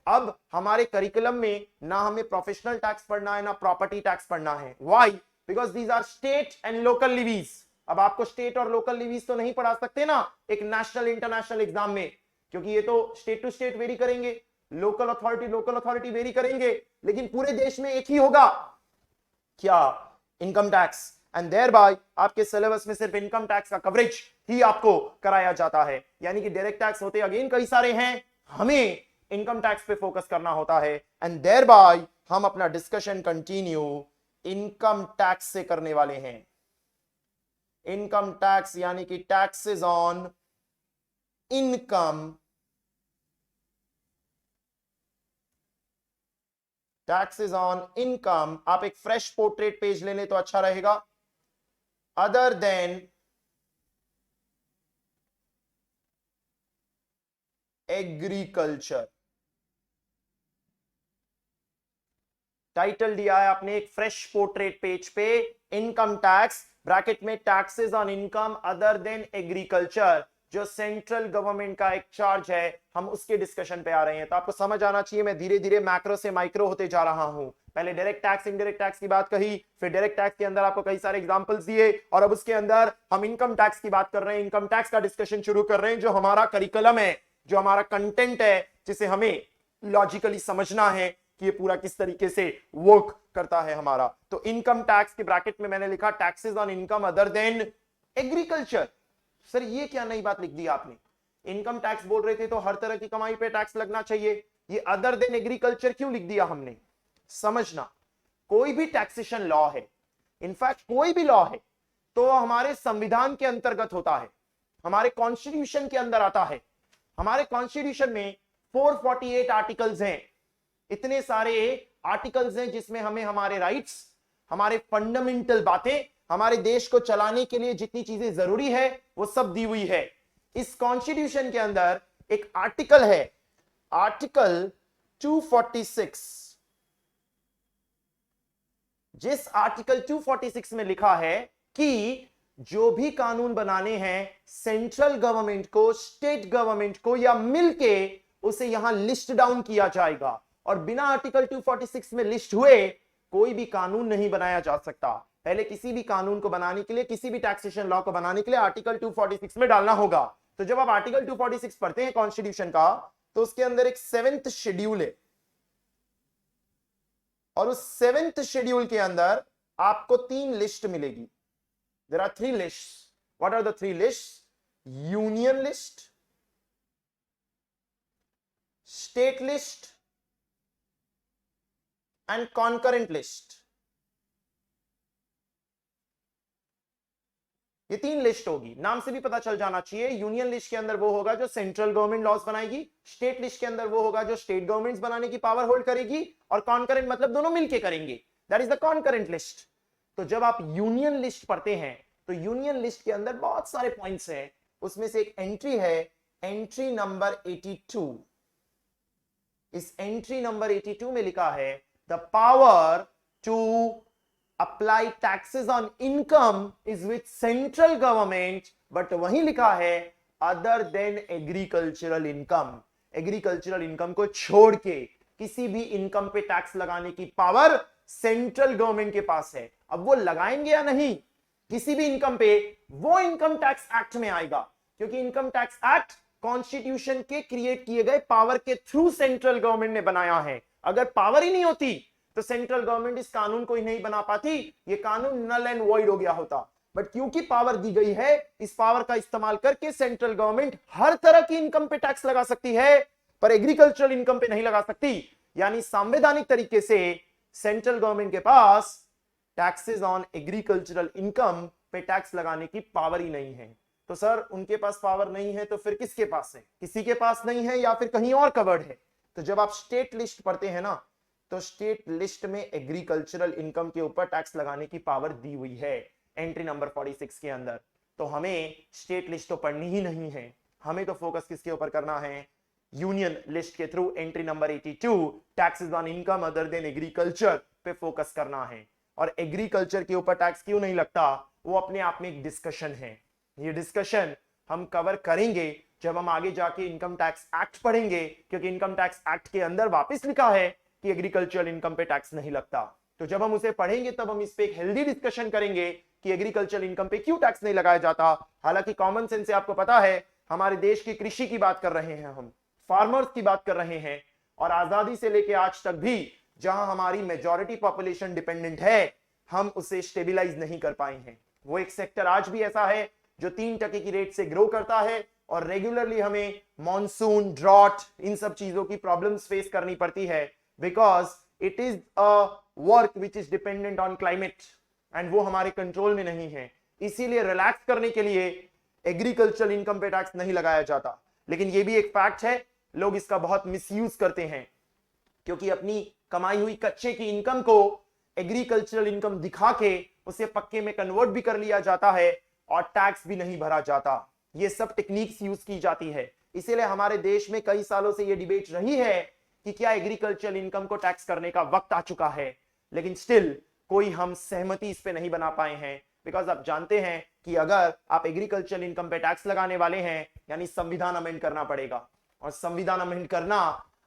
अब हमारे करिकुलम में ना हमें प्रोफेशनल टैक्स पढ़ना है ना प्रॉपर्टी टैक्स पढ़ना है। Why? Because these are state and local levies. अब आपको स्टेट और लोकल लिवीज तो नहीं पढ़ा सकते ना एक नेशनल इंटरनेशनल एग्जाम में, क्योंकि ये तो स्टेट टू स्टेट वेरी करेंगे, लोकल अथॉरिटी वेरी करेंगे, लेकिन पूरे देश में एक ही होगा क्या? Income tax. And thereby आपके सिलेबस में सिर्फ इनकम टैक्स का कवरेज ही आपको कराया जाता है। यानी कि डायरेक्ट टैक्स होते अगेन कई सारे हैं, हमें इनकम टैक्स पे फोकस करना होता है। एंड देयर बाय हम अपना डिस्कशन कंटिन्यू इनकम टैक्स से करने वाले हैं। इनकम टैक्स यानी कि taxes on income, taxes on income. आप एक फ्रेश पोर्ट्रेट पेज ले लें तो अच्छा रहेगा। अदर देन एग्रीकल्चर, टाइटल दिया है आपने एक फ्रेश पोर्ट्रेट पेज पे, इनकम टैक्स ब्रैकेट में taxes on income other than agriculture, जो सेंट्रल गवर्नमेंट का एक चार्ज है, हम उसके डिस्कशन पे आ रहे हैं। तो आपको समझ आना चाहिए मैं धीरे धीरे मैक्रो से माइक्रो होते जा रहा हूं। पहले डायरेक्ट टैक्स इनडायरेक्ट टैक्स की बात कही, फिर डायरेक्ट टैक्स के अंदर आपको कई सारे एग्जांपल्स दिए, और अब उसके अंदर हम इनकम टैक्स की बात कर रहे हैं, इनकम टैक्स का डिस्कशन शुरू कर रहे हैं, जो हमारा करिकुलम है, जो हमारा कंटेंट है, जिसे हमें लॉजिकली समझना है कि ये पूरा किस तरीके से वर्क करता है हमारा। तो इनकम टैक्स के ब्रैकेट में मैंने लिखा taxes on income other than agriculture. Sir ये क्या नई बात लिख दी आपने? इनकम टैक्स बोल रहे थे तो हर तरह की कमाई पे टैक्स लगना चाहिए, ये अदर देन एग्रीकल्चर क्यों लिख दिया हमने? समझना, कोई भी टैक्सेशन लॉ है, इनफैक्ट कोई भी लॉ है, तो हमारे संविधान के अंतर्गत होता है, हमारे कॉन्स्टिट्यूशन के अंदर आता है। हमारे कॉन्स्टिट्यूशन में 448 आर्टिकल्स हैं, इतने सारे आर्टिकल्स हैं जिसमें हमें हमारे राइट्स, हमारे फंडामेंटल बातें, हमारे देश को चलाने के लिए जितनी चीजें जरूरी है वो सब दी हुई है। इस कॉन्स्टिट्यूशन के अंदर एक आर्टिकल है, आर्टिकल 246, जिस आर्टिकल 246 में लिखा है कि जो भी कानून बनाने हैं सेंट्रल गवर्नमेंट को, स्टेट गवर्नमेंट को या मिलके, उसे यहां लिस्ट डाउन किया जाएगा, और बिना आर्टिकल 246 में लिस्ट हुए कोई भी कानून नहीं बनाया जा सकता। पहले किसी भी कानून को बनाने के लिए, किसी भी टैक्सेशन लॉ को बनाने के लिए आर्टिकल 246 में डालना होगा। तो जब आप आर्टिकल 246 पढ़ते हैं कॉन्स्टिट्यूशन का, तो उसके अंदर एक 7th शेड्यूल है, और उस 7th शेड्यूल के अंदर आपको 3 लिस्ट मिलेगी। There are 3 lists. What are the 3 lists? Union list, state list and concurrent list. ये 3 लिस्ट होगी, नाम से भी पता चल जाना चाहिए। यूनियन लिस्ट के अंदर वो होगा जो सेंट्रल गवर्नमेंट लॉज बनाएगी, स्टेट लिस्ट के अंदर वो होगा जो स्टेट गवर्नमेंट्स बनाने की पावर होल्ड करेगी, और कॉन्करेंट मतलब दोनों मिलके करेंगे, that is the concurrent list. तो जब आप यूनियन लिस्ट पढ़ते हैं तो यूनियन लिस्ट के अंदर बहुत सारे पॉइंट्स हैं, उसमें से एक एंट्री है एंट्री नंबर 82। इस एंट्री नंबर 82 में लिखा है the power to apply taxes on income is with central government, but वहीं लिखा है other than agricultural income। Agricultural income को छोड़ के किसी भी इनकम पे टैक्स लगाने की पावर सेंट्रल गवर्नमेंट के पास है। अब वो लगाएंगे या नहीं किसी भी इनकम पे, वो इनकम टैक्स एक्ट में आएगा, क्योंकि इनकम टैक्स एक्ट कॉन्स्टिट्यूशन के क्रिएट किए गए पावर के थ्रू सेंट्रल गवर्नमेंट ने बनाया है। अगर पावर ही नहीं होती तो सेंट्रल गवर्नमेंट इस कानून को ही नहीं बना पाती, ये कानून नल एंड वॉइड हो गया होता। बट क्योंकि पावर दी गई है, इस पावर का इस्तेमाल करके सेंट्रल गवर्नमेंट हर तरह की इनकम पे टैक्स लगा सकती है, पर एग्रीकल्चरल इनकम पे नहीं लगा सकती। यानी संवैधानिक तरीके से सेंट्रल गवर्नमेंट के पास टैक्सेस ऑन एग्रीकल्चरल इनकम पे टैक्स लगाने की पावर ही नहीं है। तो सर उनके पास पावर नहीं है तो फिर किसके पास है? किसी के पास नहीं है या फिर कहीं और कवर्ड है। तो जब आप स्टेट लिस्ट पढ़ते हैं ना, तो स्टेट लिस्ट में एग्रीकल्चरल इनकम के ऊपर टैक्स लगाने की पावर दी हुई है एंट्री नंबर 46 के अंदर। तो हमें स्टेट लिस्ट तो पढ़नी ही नहीं है, हमें तो फोकस किसके ऊपर करना है? यूनियन लिस्ट के through entry number 82 taxes on income other than agriculture पे फोकस करना है। और एग्रीकल्चर के ऊपर टैक्स क्यों नहीं लगता, वो अपने आप में एक डिस्कशन है। ये डिस्कशन हम कवर करेंगे जब हम आगे जाके इनकम टैक्स एक्ट पढ़ेंगे, क्योंकि इनकम टैक्स एक्ट के अंदर वापस लिखा है कि एग्रीकल्चरल इनकम पे टैक्स नहीं लगता। तो जब हम उसे पढ़ेंगे तब हम इस पे एक हेल्दी डिस्कशन करेंगे कि एग्रीकल्चरल इनकम पे क्यों टैक्स नहीं लगाया जाता। हालांकि कॉमन सेंस से आपको पता है, हमारे देश की कृषि की बात कर रहे हैं, हम फार्मर्स की बात कर रहे हैं, और आजादी से लेकर आज तक भी जहां हमारी मेजॉरिटी पॉपुलेशन डिपेंडेंट है, हम उसे स्टेबिलाईज नहीं कर पाए हैं। वो एक सेक्टर आज भी ऐसा है जो 3% की रेट से ग्रो करता है, और रेगुलरली हमें मॉनसून, ड्रॉट, इन सब चीजों की प्रॉब्लम्स फेस करनी पड़ती है, because it is a work which is dependent on climate and वो हमारे कंट्रोल में नहीं है। इसीलिए रिलैक्स करने के लिए एग्रीकल्चरल इनकम पे टैक्स नहीं लगाया जाता। लेकिन ये भी एक फैक्ट है, लोग इसका बहुत मिसयूज करते हैं, क्योंकि अपनी कमाई हुई कच्चे की इनकम को एग्रीकल्चरल इनकम दिखा के उसे पक्के में कन्वर्ट भी कर लिया जाता है और टैक्स भी नहीं भरा जाता। ये सब टेक्निक्स यूज की जाती है। इसीलिए हमारे देश में कई सालों से ये डिबेट रही है कि क्या एग्रीकल्चरल इनकम को टैक्स करने का वक्त आ चुका है, लेकिन स्टिल कोई हम सहमति इस पे नहीं बना पाए हैं। बिकॉज आप जानते हैं कि अगर आप एग्रीकल्चरल इनकम पे टैक्स लगाने वाले हैं, यानी संविधान अमेंड करना पड़ेगा, और संविधान अमेंड करना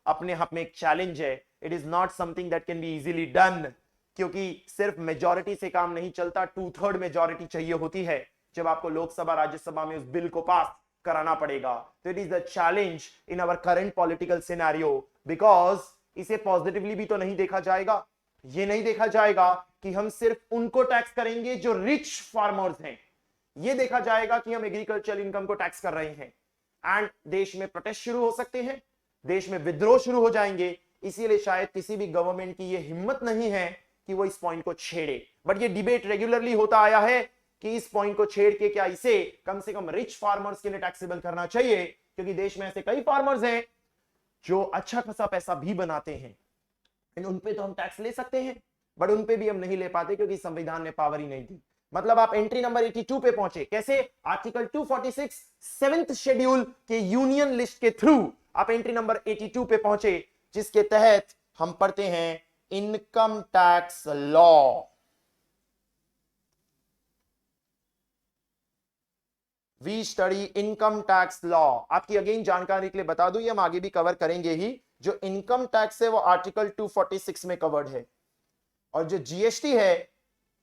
अपने आप में एक चैलेंज है। It is not something that can be easily done, क्योंकि सिर्फ मेजॉरिटी से काम नहीं चलता, 2/3 मेजॉरिटी चाहिए होती है जब आपको लोकसभा राज्यसभा में उस बिल को पास कराना पड़ेगा। तो it is a challenge in our current political scenario, because इसे पॉजिटिवली भी तो नहीं देखा जाएगा। ये नहीं देखा जाएगा कि हम सिर्फ उनको टैक्स करेंगे जो रिच फार्मर्स हैं, ये देखा जाएगा कि हम एग्रीकल्चरल इनकम को टैक्स कर रहे हैं। एंड देश में प्रोटेस्ट शुरू हो सकते हैं, देश में विद्रोह शुरू हो जाएंगे। इसीलिए शायद किसी भी गवर्नमेंट की ये हिम्मत नहीं है कि वो इस पॉइंट को छेड़े। बट ये डिबेट रेगुलरली होता आया है कि इस पॉइंट को छेड़ के क्या इसे कम से कम रिच फार्मर्स के लिए टैक्सेबल करना चाहिए, क्योंकि देश में ऐसे कई फार्मर्स हैं जो अच्छा खासा पैसा भी बनाते हैं, उन पे तो हम टैक्स ले सकते हैं, बट उन पे भी हम नहीं ले पाते क्योंकि संविधान ने पावर ही नहीं दी। मतलब आप एंट्री नंबर 82 पे पहुंचे कैसे? आर्टिकल 246 7th शेड्यूल के यूनियन लिस्ट के थ्रू आप एंट्री नंबर 82 पे पहुंचे, जिसके तहत हम पढ़ते हैं income tax law. We study income tax law. आपकी अगेन जानकारी के लिए बता दूं, ये हम आगे भी कवर करेंगे ही। जो इनकम टैक्स है वो आर्टिकल 246 में कवर्ड है, और जो जीएसटी है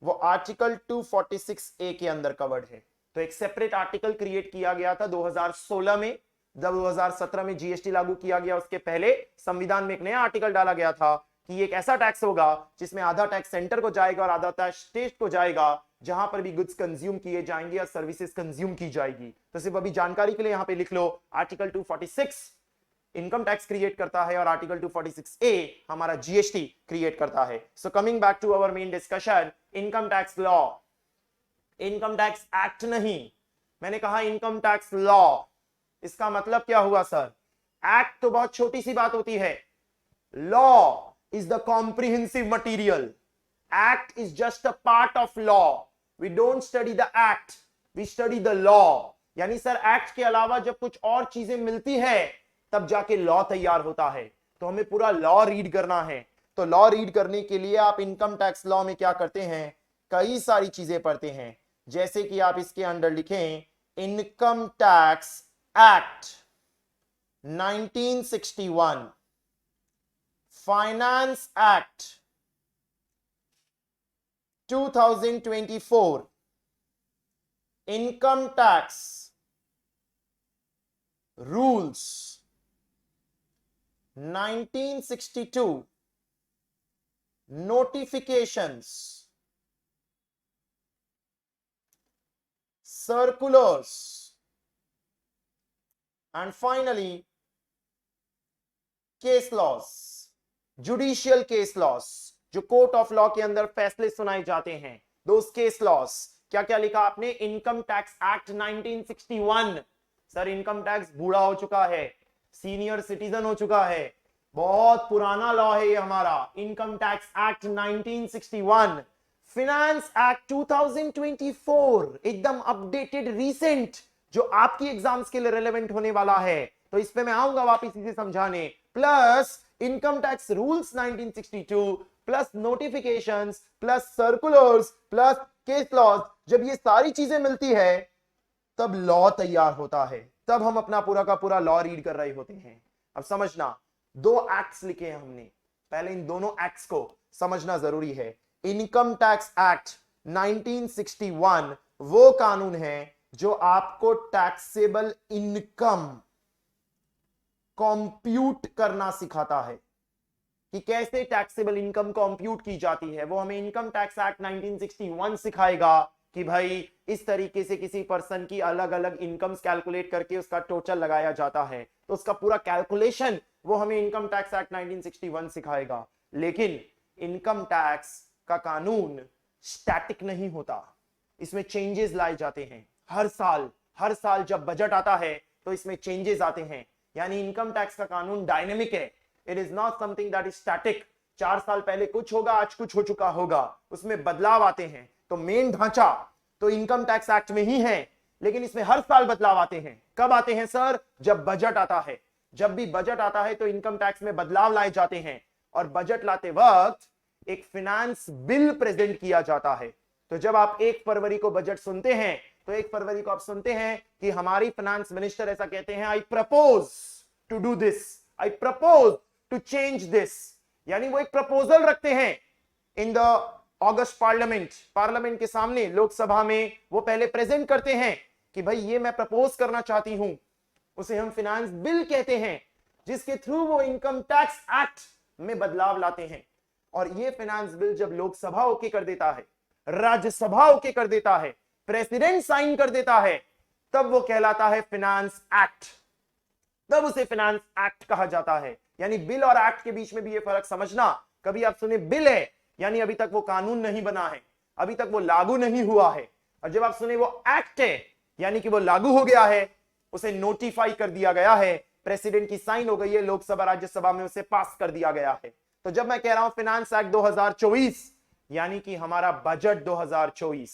वो आर्टिकल 246 ए के अंदर कवर्ड है। तो एक सेपरेट आर्टिकल क्रिएट किया गया था 2016 में, जब 2017 में जीएसटी लागू किया गया उसके पहले संविधान में एक नया आर्टिकल डाला गया था कि एक ऐसा टैक्स होगा जिसमें आधा टैक्स सेंटर को जाएगा और आधा टैक्स स्टेट को जाएगा, जहां पर भी गुड्स कंज्यूम किए जाएंगे या सर्विसेज कंज्यूम की जाएगी। तो सिर्फ अभी जानकारी के लिए यहां पे लिख लो, आर्टिकल 246 इनकम टैक्स क्रिएट करता है और आर्टिकल 246 ए हमारा जीएसटी क्रिएट करता है। So coming back to our main discussion, income tax law, income tax act नहीं, मैंने कहा इनकम टैक्स लॉ। इसका मतलब क्या हुआ सर? एक्ट तो बहुत छोटी सी बात होती है, law is the comprehensive material, act is just a part of law. We don't study the act, we study the law. यानी सर एक्ट के अलावा जब कुछ और चीजें मिलती है तब जाके लॉ तैयार होता है। तो हमें पूरा लॉ रीड करना है। तो लॉ रीड करने के लिए आप इनकम टैक्स लॉ में क्या करते हैं, कई सारी चीजें पढ़ते हैं। जैसे कि आप इसके अंदर लिखें income tax act 1961, finance act 2024, income tax rules 1962, notifications, circulars, and finally case laws, judicial case laws, जो कोर्ट ऑफ लॉ के अंदर फैसले सुनाए जाते हैं, those case laws, क्या क्या लिखा आपने? Income tax act 1961। Sir income tax बूढ़ा हो चुका है, सीनियर सिटीजन हो चुका है, बहुत पुराना लॉ है ये हमारा। Income tax act 1961, finance act 2024, एकदम अपडेटेड रिसेंट, जो आपकी एग्जाम्स के लिए रेलेवेंट होने वाला है। तो इस पे मैं आऊंगा वापस इसे समझाने। Plus income tax rules 1962, plus notifications, plus circulars, plus case laws. जब ये सारी चीजें मिलती है तब लॉ तैयार होता है, तब हम अपना पूरा का पूरा लॉ रीड कर रहे होते हैं। अब समझना, दो एक्ट्स लिखे हैं हमने, पहले इन दोनों एक्ट्स को समझना जरूरी है। इनकम टैक्स एक्ट 1961 वो कानून है जो आपको टैक्सेबल इनकम कंप्यूट करना सिखाता है कि कैसे टैक्सेबल इनकम कंप्यूट की जाती है। वो हमें इनकम टैक्स एक्ट 1961 सिखाएगा कि भाई इस तरीके से किसी पर्सन की अलग अलग इनकम्स कैलकुलेट करके उसका टोटल लगाया जाता है, तो उसका पूरा कैलकुलेशन वो हमें इनकम टैक्स एक्ट 1961 सिखाएगा। लेकिन इनकम टैक्स का कानून स्टैटिक नहीं होता, इसमें चेंजेस लाए जाते हैं हर साल जब बजट आता है तो इसमें चेंजेस आते हैं। यानी इनकम टैक्स का कानून डायनेमिक है, it is not something that is static. 4 साल पहले कुछ होगा, आज कुछ हो चुका होगा, उसमें बदलाव आते हैं। तो मेन ढांचा तो इनकम टैक्स एक्ट में ही है, लेकिन इसमें हर साल बदलाव आते हैं। कब आते हैं सर? जब बजट आता है। जब भी बजट आता है तो इनकम टैक्स में बदलाव लाए जाते हैं, और बजट लाते वक्त एक फिनेंस बिल प्रेजेंट किया जाता है। तो जब आप 1 फरवरी को बजट सुनते हैं तो 1 फरवरी को आप सुनते हैं कि हमारी फाइनेंस मिनिस्टर ऐसा कहते हैं, I propose to do this, I propose to change this. यानी वो एक प्रपोजल रखते हैं इन द अगस्त पार्लियामेंट के सामने, लोकसभा में वो पहले प्रेजेंट करते हैं कि भाई ये मैं प्रपोज करना चाहती हूं। उसे हम फाइनेंस बिल कहते हैं, जिसके थ्रू वो इनकम टैक्स एक्ट में बदलाव लाते हैं। और ये फाइनेंस बिल जब लोकसभा ओके कर देता है, राज्यसभा ओके कर देता है, प्रेसिडेंट साइन कर देता है, तब वो कहलाता है फाइनेंस एक्ट, तब उसे फाइनेंस एक्ट कहा जाता है। यानी बिल और एक्ट के बीच में भी ये फर्क समझना। कभी आप सुने बिल है यानी अभी तक वो कानून नहीं बना है, अभी तक वो लागू नहीं हुआ है। और जब आप सुने वो एक्ट है यानी कि वो लागू हो गया है, उसे नोटिफाई कर दिया गया है, प्रेसिडेंट की साइन हो गई है, लोकसभा राज्यसभा में उसे पास कर दिया गया है। तो जब मैं कह रहा हूं फाइनेंस एक्ट 2024 यानी कि हमारा बजट 2024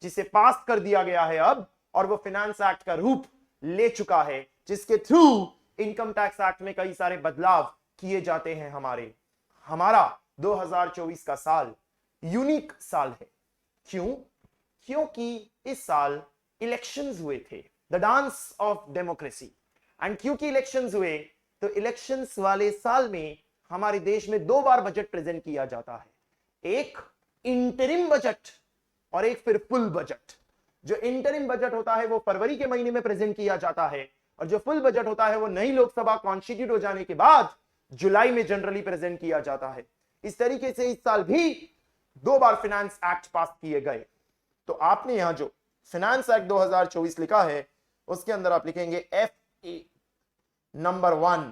जिसे पास कर दिया गया है अब, और वो फाइनेंस एक्ट का रूप ले चुका है, जिसके थ्रू इनकम टैक्स एक्ट में कई सारे बदलाव किए जाते हैं। हमारा 2024 का साल यूनिक साल है। क्यों? क्योंकि इस साल इलेक्शंस हुए थे, the dance of democracy. And क्योंकि इलेक्शंस हुए तो इलेक्शंस वाले साल में हमारे देश में 2 बार बजट प्रेजेंट किया जाता है, एक इंटरिम बजट और एक फिर फुल बजट। जो इंटरिम बजट होता है वो फरवरी के महीने में प्रेजेंट किया जाता है, और जो फुल बजट होता है वो नई लोकसभा कॉन्स्टिट्यूट हो जाने के बाद जुलाई में जनरली प्रेजेंट किया जाता है। इस तरीके से इस साल भी 2 बार फाइनेंस एक्ट पास किए गए। तो आपने यहां जो फाइनेंस एक्ट 2024 लिखा है उसके अंदर आप लिखेंगे FA number 1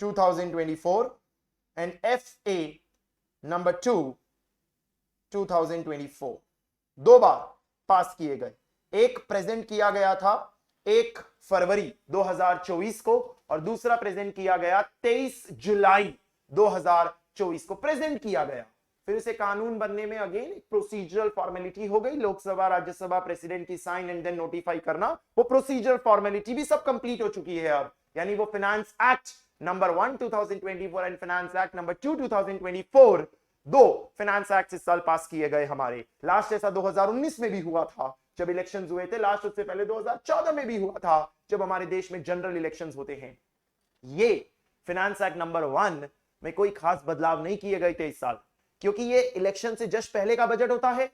2024 and FA number 2 2024। 2 बार पास किए गए, एक प्रेजेंट किया गया था 1 फरवरी 2024 को, और दूसरा प्रेजेंट किया गया 23 जुलाई 2024 को प्रेजेंट किया गया। फिर उसे कानून बनने में अगेन एक प्रोसीजरल फॉर्मेलिटी हो गई, लोकसभा राज्यसभा प्रेसिडेंट की साइन एंड देन नोटिफाई करना, वो प्रोसीजरल फॉर्मेलिटी भी सब कंप्लीट हो चुकी है अब। यानी वो finance act number 1 2024 and finance act number 2 2024, 2 finance act इस साल पास किए गए हमारे। लास्ट ऐसा 2019 में भी हुआ था जब इलेक्शंस हुए थे, लास्ट उससे पहले 2014 में भी हुआ था जब हमारे देश में जनरल इलेक्शंस होते हैं। ये फाइनेंस एक्ट नंबर 1 में कोई खास बदलाव नहीं किए गए थे इस साल, क्योंकि ये इलेक्शन से जस्ट पहले का बजट होता है,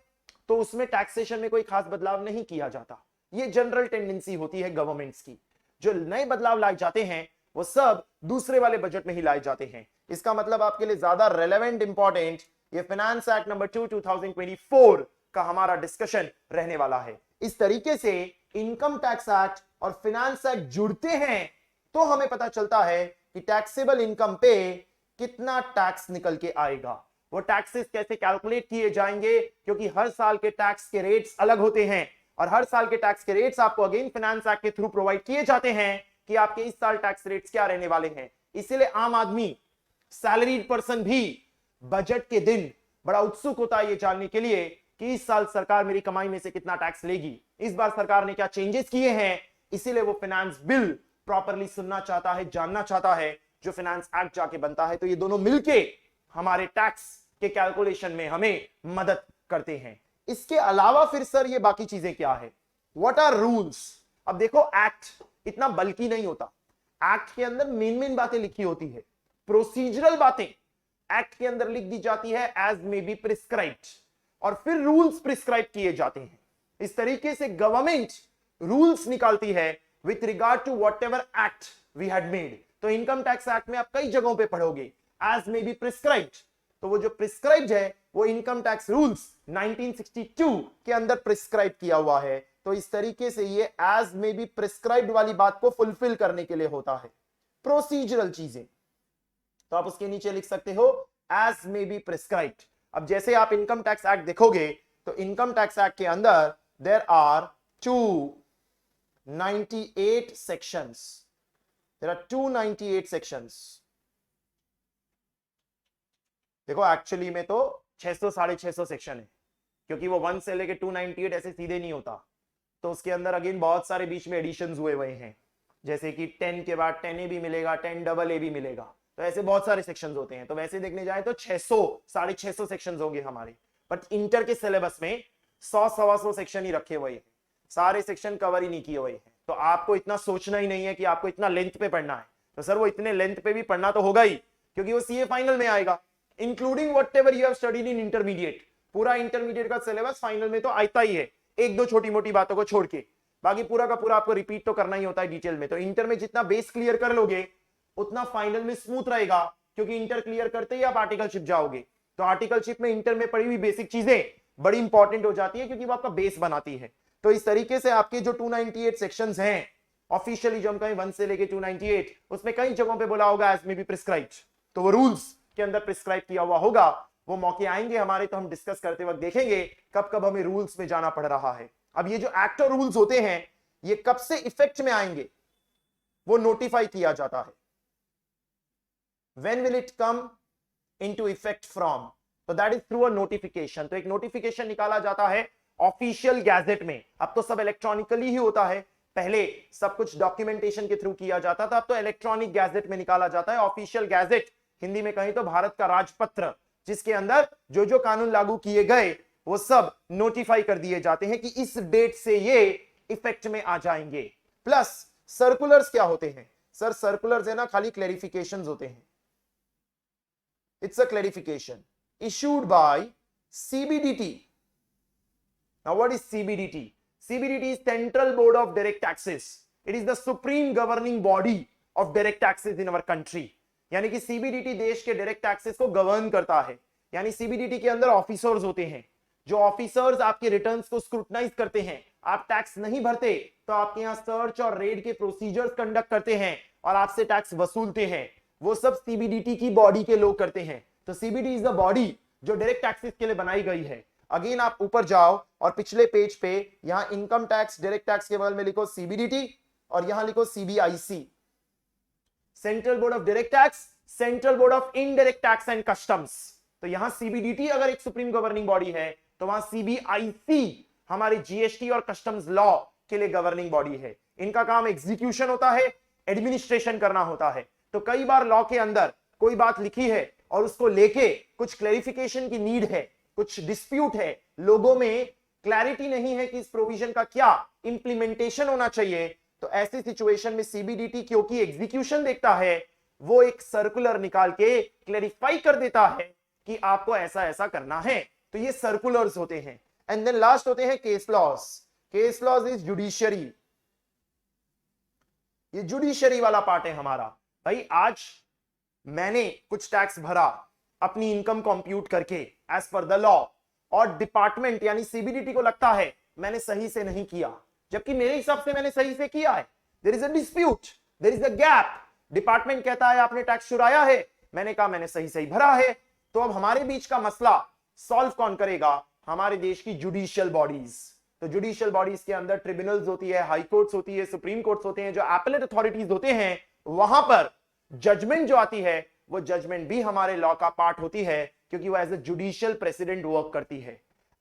तो उसमें टैक्सेशन में कोई खास बदलाव नहीं किया जाता। ये जनरल टेंडेंसी होती है गवर्नमेंट्स की। जो नए बदलाव लाए जाते हैं वो सब दूसरे वाले बजट में ही लाए जाते हैं। इसका मतलब आपके लिए ज्यादा रेलेवेंट इंपॉर्टेंट ये फाइनेंस एक्ट नंबर 2 2024 का हमारा डिस्कशन रहने वाला है। इस तरीके से इनकम टैक्स एक्ट और फाइनेंस एक्ट जुड़ते हैं तो हमें पता चलता है कि टैक्सेबल इनकम पे कितना टैक्स निकल के आएगा। वो टैक्सेस कैसे कैलकुलेट किए जाएंगे, क्योंकि हर साल के टैक्स के रेट्स अलग होते हैं और हर साल के टैक्स के रेट्स आपको अगेन फाइनेंस एक्ट के थ्रू प्रोवाइड किए जाते हैं कि आपके इस साल टैक्स रेट्स क्या रहने वाले हैं। इसीलिए आम आदमी, सैलरीड पर्सन भी बजट के दिन बड़ा उत्सुक होता है ये जानने के लिए कि इस साल सरकार मेरी कमाई में से कितना टैक्स लेगी, इस बार सरकार ने क्या चेंजेस किए हैं। इसीलिए वो फाइनेंस बिल प्रॉपरली सुनना चाहता है, जानना चाहता है जो फाइनेंस एक्ट जाके बनता है। तो ये दोनों मिलके हमारे टैक्स के कैलकुलेशन में हमें मदद करते हैं। इसके अलावा फिर सर ये बाकी चीजें क्या है, व्हाट आर रूल्स। अब देखो एक्ट इतना बल्कि नहीं होता, एक्ट के अंदर मेन बातें लिखी होती है, प्रोसीजरल बातें एक्ट के अंदर लिख दी जाती है एज मे बी प्रिस्क्राइब्ड, और फिर रूल्स प्रिस्क्राइब किए जाते हैं। इस तरीके से गवर्नमेंट रूल्स निकालती है with regard to whatever act we had made. तो इनकम टैक्स एक्ट में आप कई जगहों पे पढ़ोगे एज मे बी प्रिस्क्राइब्ड, तो वो जो प्रिस्क्राइब्ड है वो इनकम टैक्स रूल्स 1962 के अंदर प्रिस्क्राइब किया हुआ है। तो इस तरीके से ये एज मे बी प्रिस्क्राइब्ड वाली बात को फुलफिल करने के लिए होता है। प्रोसीजरल चीजें तो आप उसके नीचे लिख सकते हो एज मे बी प्रिस्क्राइब्ड। अब जैसे आप इनकम टैक्स एक्ट देखोगे तो इनकम टैक्स एक्ट के अंदर there are 298 sections, there are 298 sections. देखो एक्चुअली में तो 600 650 सेक्शन है, क्योंकि वो 1 से लेके 298 ऐसे सीधे नहीं होता, तो उसके अंदर अगेन बहुत सारे बीच में एडिशंस हुए हैं, जैसे कि 10 के बाद 10A भी मिलेगा, 10AA भी मिलेगा, तो ऐसे बहुत सारे सेक्शंस होते हैं। तो वैसे देखने जाए तो 600 650 सेक्शंस होंगे हमारे, बट इंटर के सिलेबस में 100-125 सेक्शन ही रखे हुए हैं, सारे सेक्शन कवर ही नहीं किए हुए हैं। तो आपको इतना सोचना ही नहीं है कि आपको इतना लेंथ पे पढ़ना है, तो सर वो इतने लेंथ पे भी पढ़ना तो होगा ही, क्योंकि वो सीए फाइनल में आएगा, including whatever you have studied in intermediate. पूरा इंटरमीडिएट का सिलेबस फाइनल में तो आता ही है, एक दो छोटी मोटी बातों को छोड़ के, बाकी पूरा का पूरा आपको रिपीट तो करना ही होता है डिटेल में। तो इंटर में जितना बेस क्लियर कर लोगे उतना फाइनल में स्मूथ रहेगा, क्योंकि इंटर क्लियर करते ही आप आर्टिकलशिप जाओगे, तो आर्टिकलशिप में इंटर में पड़ी हुई बेसिक चीजें बड़ी इंपॉर्टेंट हो जाती है, क्योंकि वो आपका बेस बनाती है। तो इस तरीके से आपके जो 298 सेक्शंस हैं ऑफिशियली, जो हम कहें 1 से लेके 298, उसमें कई जगहों पे बोला होगा एज मे बी प्रिस्क्राइब्ड, तो वो रूल्स के अंदर प्रिस्क्राइब किया हुआ होगा। वो मौके आएंगे हमारे, तो हम डिस्कस करते वक्त देखेंगे कब कब हमें रूल्स में जाना पड़ रहा है। अब ये जो एक्ट और रूल्स होते हैं ये कब से इफेक्ट में आएंगे, वो नोटिफाई किया जाता है। When will it come into effect from? तो that is through a notification। तो एक नोटिफिकेशन निकाला जाता है ऑफिशियल गैजेट में। अब तो सब इलेक्ट्रॉनिकली ही होता है, पहले सब कुछ डॉक्यूमेंटेशन के थ्रू किया जाता था, अब तो इलेक्ट्रॉनिक गैजेट में निकाला जाता है। ऑफिशियल गैजेट हिंदी में कहीं तो भारत का राजपत्र, जिसके अंदर जो जो कानून लागू किए गए वो सब नोटिफाई कर दिए जाते हैं कि इस डेट से ये इफेक्ट में आ जाएंगे। प्लस सर्कुलर्स क्या होते हैं सर? सर्कुलर्स है ना, खाली क्लैरिफिकेशंस होते हैं। It's a clarification issued by CBDT. Now what is CBDT? CBDT is Central Board of Direct Taxes. It is the supreme governing body of direct taxes in our country. यानी कि CBDT देश के डायरेक्ट टैक्सेस को गवर्न करता है। यानी CBDT के अंदर ऑफिसर्स होते हैं, जो ऑफिसर्स आपके रिटर्न्स को स्क्रूटनाइज करते हैं। आप टैक्स नहीं भरते तो आपके यहाँ सर्च और रेड के प्रोसीजर्स कंडक्ट करते हैं और आपसे टैक्स वसूलते हैं। वो सब CBDT की बॉडी के लोग करते हैं। तो CBDT इज द बॉडी जो डायरेक्ट टैक्सेस के लिए बनाई गई है। अगेन आप ऊपर जाओ और पिछले पेज पे यहां इनकम टैक्स डायरेक्ट टैक्स के बगल में लिखो CBDT और यहां लिखो CBIC, central board of direct tax, central board of indirect tax and customs. तो यहां CBDT अगर एक सुप्रीम गवर्निंग बॉडी है तो वहां CBIC हमारे GST और कस्टम्स लॉ के लिए गवर्निंग बॉडी है। इनका काम एग्जीक्यूशन होता है, एडमिनिस्ट्रेशन करना होता है। तो कई बार लॉ के अंदर कोई बात लिखी है और उसको लेके कुछ क्लैरिफिकेशन की नीड है, कुछ डिस्प्यूट है, लोगों में क्लैरिटी नहीं है कि इस प्रोविजन का क्या इंप्लीमेंटेशन होना चाहिए, तो ऐसी सिचुएशन में CBDT क्योंकि एग्जीक्यूशन देखता है, वो एक सर्कुलर निकाल के क्लैरिफाई कर देता है कि आपको ऐसा ऐसा करना है। तो ये सर्कुलर्स होते हैं। एंड देन लास्ट होते हैं case laws. Case laws is judiciary. ये जुडिशियरी वाला पार्ट है हमारा। भाई आज मैंने कुछ टैक्स भरा अपनी इनकम कंप्यूट करके एज पर द लॉ, और डिपार्टमेंट यानी CBDT को लगता है मैंने सही से नहीं किया, जबकि मेरे हिसाब से मैंने सही से किया है। There is a dispute, there is a gap. Department कहता है आपने टैक्स चुराया है, मैंने कहा मैंने सही सही भरा है। तो अब हमारे बीच का मसला सॉल्व कौन करेगा? हमारे देश की जुडिशियल बॉडीज। तो जुडिशियल बॉडीज के अंदर ट्रिब्यूनल्स होती है, हाई कोर्ट्स होती है, सुप्रीम कोर्ट्स होते हैं, जो एपेलेट अथॉरिटीज होते हैं, वहां पर जजमेंट जो आती है वो जजमेंट भी हमारे लॉ का पार्ट होती है, क्योंकि वो as a judicial precedent work करती है।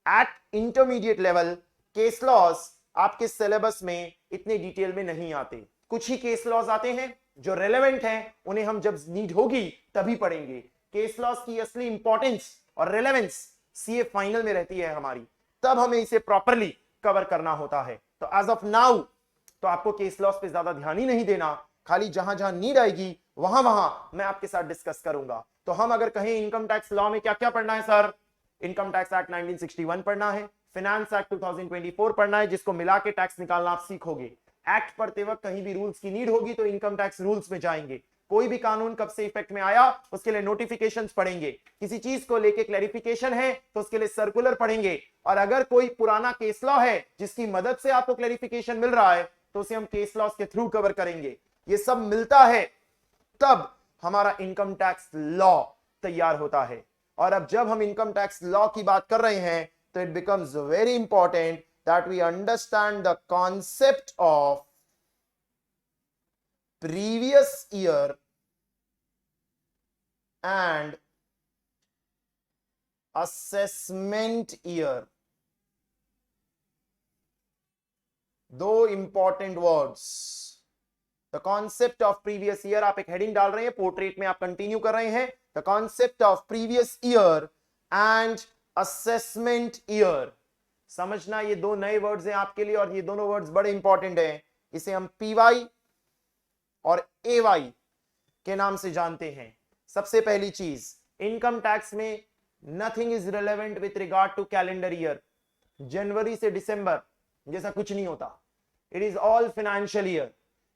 At intermediate level case laws आपके सिलेबस में इतने डिटेल में नहीं आते, कुछ ही केस लॉज आते हैं जो रेलेवेंट हैं, उन्हें हम जब नीड होगी तभी पढ़ेंगे। केस लॉज की असली इंपॉर्टेंस और रेलेवेंस सीए फाइनल में रहती है हमारी, तब हमें इसे प्रॉपरली कवर करना होता है। तो एज ऑफ नाउ तो आपको केस लॉज पे ज्यादा ध्यान ही नहीं देना, खाली जहां जहां नीड आएगी वहां वहां मैं आपके साथ डिस्कस करूंगा। तो हम अगर कहें इनकम टैक्स लॉ में क्या क्या पढ़ना है सर? इनकम टैक्स एक्ट 1961 पढ़ना है, फाइनेंस एक्ट 2024 पढ़ना है, जिसको मिला के टैक्स निकालना आप सीखोगे। एक्ट पढ़ते वक्त कहीं भी रूल्स की नीड होगी तो इनकम टैक्स रूल्स में जाएंगे। कोई भी कानून कब से इफेक्ट में आया उसके लिए नोटिफिकेशंस पढ़ेंगे, किसी चीज को लेके क्लैरिफिकेशन है तो उसके लिए सर्कुलर पढ़ेंगे, और अगर कोई पुराना केस लॉ है जिसकी मदद से आपको क्लैरिफिकेशन मिल रहा है तो उसे हम केस लॉस के थ्रू कवर करेंगे। ये सब मिलता है तब हमारा इनकम टैक्स लॉ तैयार होता है। और अब जब हम इनकम टैक्स लॉ की बात कर रहे हैं तो it becomes very important that we understand the concept of previous year and assessment year. दो important words. The concept of previous year, आप एक हेडिंग डाल रहे हैं, पोर्ट्रेट में आप कंटिन्यू कर रहे हैं। The concept of previous year and assessment year, समझना ये दो नए वर्ड्स हैं आपके लिए और ये दोनों वर्ड्स बड़े इंपॉर्टेंट हैं। इसे हम पीवाई और एवाई के नाम से जानते हैं। सबसे पहली चीज, इनकम टैक्स में nothing is relevant with regard to calendar year. जनवरी से दिसंबर जैसा कुछ नहीं होता, it is all financial year.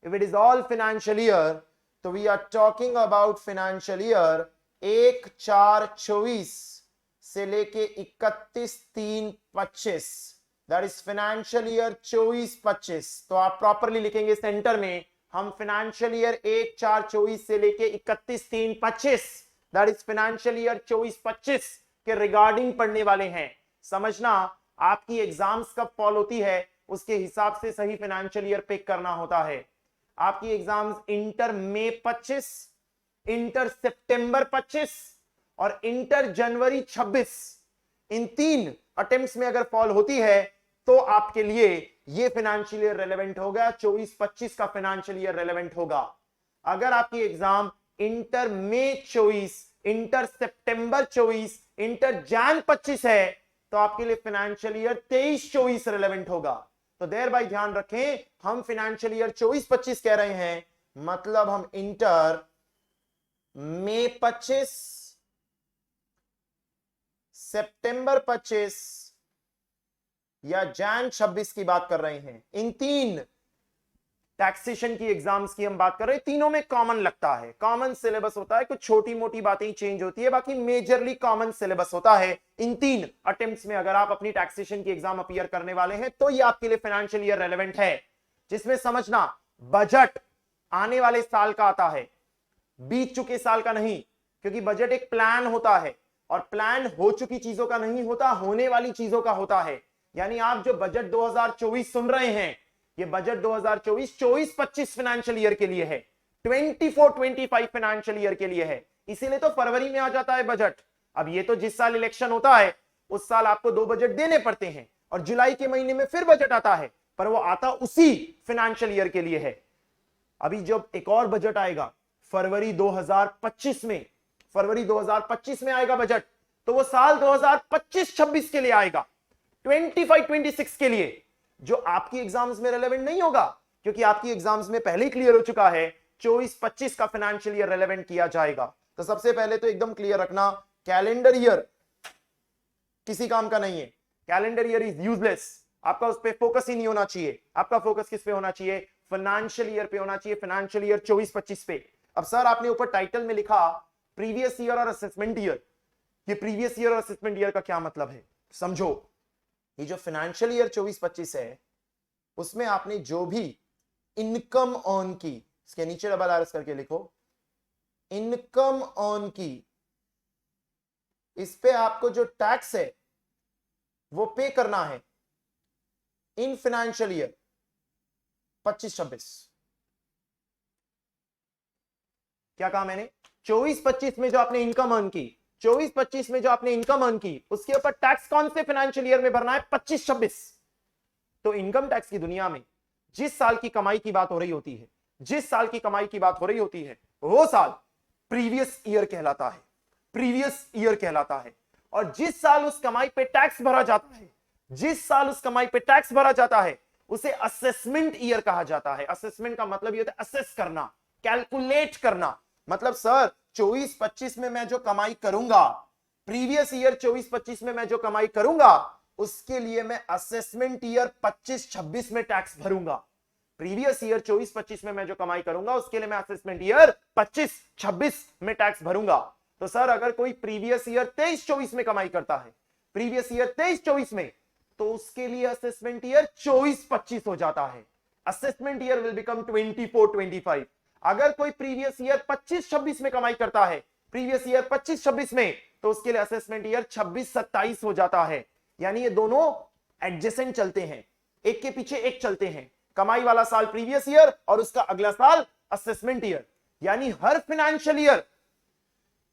If it is all financial year तो we are talking about financial year 1/4/24 से लेके 31/3/25, दैट इज फाइनेंशियल ईयर 24-25। तो आप प्रॉपरली लिखेंगे सेंटर में, हम फाइनेंशियल ईयर 1/4/24 से लेके 31/3/25 दैट इज फाइनेंशियल ईयर 24-25 के रिगार्डिंग पढ़ने वाले हैं। समझना, आपकी एग्जाम्स कब फॉल होती है उसके हिसाब से सही फाइनेंशियल ईयर पिक करना होता है। आपकी एग्जाम्स इंटर मई 25, इंटर सितंबर 25 और इंटर जनवरी 26, इन 3 अटेम्प्ट्स में अगर फॉल होती है तो आपके लिए ये फाइनेंशियल ईयर रेलेवेंट होगा, 24-25 का फाइनेंशियल ईयर रेलेवेंट होगा। अगर आपकी एग्जाम इंटर मई 24, इंटर सितंबर 24, इंटर जैन 25 है तो आपके लिए फाइनेंशियल ईयर 23-24 रेलेवेंट होगा। तो देर बाई ध्यान रखें, हम फाइनेंशियल ईयर 24-25 कह रहे हैं, मतलब हम इंटर मई 25, सितंबर 25 या जैन 26 की बात कर रहे हैं। इन 3 टैक्सेशन की एग्जाम्स की हम बात कर रहे हैं, तीनों में कॉमन लगता है, कॉमन सिलेबस होता है, कुछ छोटी मोटी बातें चेंज होती है, बाकी मेजरली कॉमन सिलेबस होता है। इन 3 अटेम्प्ट्स में अगर आप अपनी टैक्सेशन की एग्जाम अपीयर करने वाले हैं तो ये आपके लिए फाइनेंशियल ईयर रेलेवेंट है, जिसमें समझना बजट आने वाले साल का आता है, बीत चुके साल का नहीं, क्योंकि बजट एक प्लान होता है और प्लान हो चुकी चीजों का नहीं होता, होने वाली चीजों का होता है। यानी आप जो बजट 2024 सुन रहे हैं, ये बजट 2024-25 फाइनेंशियल ईयर के लिए है, 24-25 फाइनेंशियल ईयर के लिए है, इसीलिए तो फरवरी में आ जाता है बजट। अब ये तो जिस साल इलेक्शन होता है उस साल आपको 2 बजट देने पड़ते हैं और जुलाई के महीने में फिर बजट आता है, पर वो आता उसी फाइनेंशियल ईयर के लिए है। अभी जब एक और बजट आएगा फरवरी 2025 में, फरवरी 2025 में आएगा बजट, तो वो साल 2025-26 के लिए आएगा, 25-26 के लिए, जो आपकी एग्जाम्स में रेलेवेंट नहीं होगा, क्योंकि आपकी एग्जाम्स में पहले ही क्लियर हो चुका है, 24-25 का फाइनेंशियल ईयर रेलेवेंट किया जाएगा। तो सबसे पहले तो एकदम क्लियर रखना, कैलेंडर ईयर किसी काम का नहीं है, कैलेंडर ईयर इज यूजलेस, आपका उस पर फोकस ही नहीं होना चाहिए। आपका फोकस किस पे होना चाहिए? फाइनेंशियल ईयर पे होना चाहिए, फाइनेंशियल ईयर 24-25 पे। अब सर आपने ऊपर टाइटल में लिखा प्रीवियस ईयर और असेसमेंट ईयर, ये प्रीवियस ईयर और असेसमेंट ईयर का क्या मतलब है? समझो, ये जो फाइनेंशियल ईयर 24-25 है उसमें आपने जो भी इनकम ऑन की, इसके नीचे डबल आरएस करके लिखो, इनकम ऑन की इस पे आपको जो टैक्स है वो पे करना है इन फाइनेंशियल ईयर 25-26। क्या कहा मैंने? 24-25 में जो आपने इनकम अर्न की, 24-25 में जो आपने इनकम अर्न की, उसके ऊपर टैक्स कौन से फाइनेंशियल ईयर में भरना है? 25-26। तो इनकम टैक्स की दुनिया में जिस साल की कमाई की बात हो रही होती है, जिस साल की कमाई की बात हो रही होती है, वो साल प्रीवियस ईयर कहलाता है, प्रीवियस ईयर कहलाता है। और जिस साल उस कमाई पे टैक्स भरा जाता है, जिस साल उस कमाई पे टैक्स भरा जाता है, उसे असेसमेंट ईयर कहा जाता है। असेसमेंट का मतलब ये होता है असेस करना, कैलकुलेट करना। मतलब सर 24-25 में मैं जो कमाई करूंगा, प्रीवियस ईयर 24-25 में मैं जो कमाई करूंगा, उसके लिए मैं असेसमेंट ईयर 25-26 में टैक्स भरूंगा। प्रीवियस ईयर 24-25 में मैं जो कमाई करूंगा, उसके लिए मैं असेसमेंट ईयर 25-26 में टैक्स भरूंगा। तो सर अगर कोई प्रीवियस ईयर 23-24 में कमाई करता है, प्रीवियस ईयर 23-24 में, तो उसके लिए असेसमेंट ईयर 24-25 हो जाता है। Assessment year will become 24-25। अगर कोई प्रीवियस ईयर 25-26 में कमाई करता है, प्रीवियस ईयर 25-26 में, तो उसके लिए असेसमेंट ईयर 26-27 हो जाता है। यानी ये दोनों एडजेसेंट चलते हैं, एक के पीछे एक चलते हैं। कमाई वाला साल प्रीवियस ईयर और उसका अगला साल असेसमेंट ईयर। यानी हर फाइनेंशियल ईयर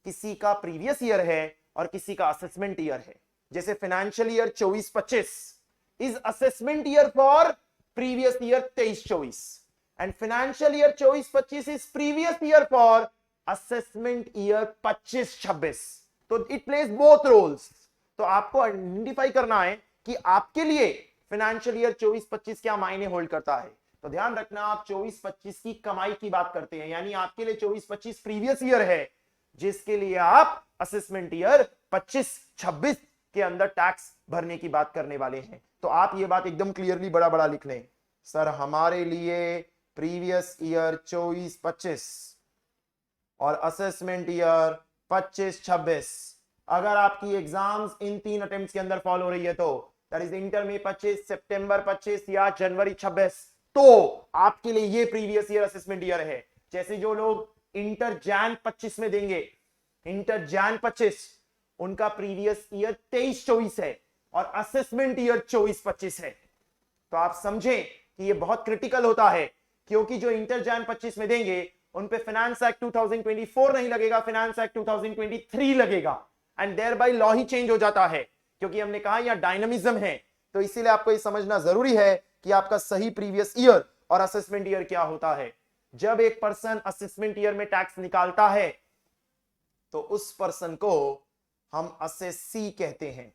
किसी का प्रीवियस ईयर है और किसी का असेसमेंट ईयर है। जैसे financial year 24-25 is assessment year for previous year 23-24 and financial year 24-25 is previous year for assessment year 25-26। तो इट प्लेज बोथ रोल्स। तो आपको आइडेंटिफाई करना है कि आपके लिए फाइनेंशियल ईयर 24-25 क्या मायने होल्ड करता है। तो ध्यान रखना, आप 24-25 की कमाई की बात करते हैं, यानी आपके लिए 24-25 प्रीवियस ईयर है, जिसके लिए आप असेसमेंट ईयर 25-26 के अंदर टैक्स भरने की बात करने वाले हैं। तो आप ये बात एकदम क्लियरली बड़ा बड़ा लिख लें, सर हमारे लिए प्रीवियस ईयर 24-25 और असेसमेंट ईयर 25-26। अगर आपकी एग्जाम्स इन 3 अटेम्प्ट्स के अंदर फॉल हो रही है, तो दैट इज इंटर में 25, सितंबर 25 या जनवरी 26, तो आपके लिए ये प्रीवियस ईयर असेसमेंट ईयर है। जैसे जो लोग इंटर जैन 25 में देंगे, इंटर जैन 25, उनका प्रीवियस ईयर 23-24 है और असेसमेंट ईयर 24-25 है। तो आप समझें कि ये बहुत क्रिटिकल होता है, क्योंकि जो इंटर जैन 25 में देंगे उन पे फाइनेंस एक्ट 2024 नहीं लगेगा, फाइनेंस एक्ट 2023 लगेगा एंड देयर बाय लॉ ही चेंज हो जाता है, क्योंकि हमने कहा यहां डायनामिज्म है। तो इसीलिए आपको ये समझना जरूरी है कि आपका सही प्रीवियस ईयर और असेसमेंट ईयर क्या होता है। जब एक पर्सन असेसमेंट ईयर में टैक्स निकालता है, तो उस पर्सन को हम असेसी कहते हैं।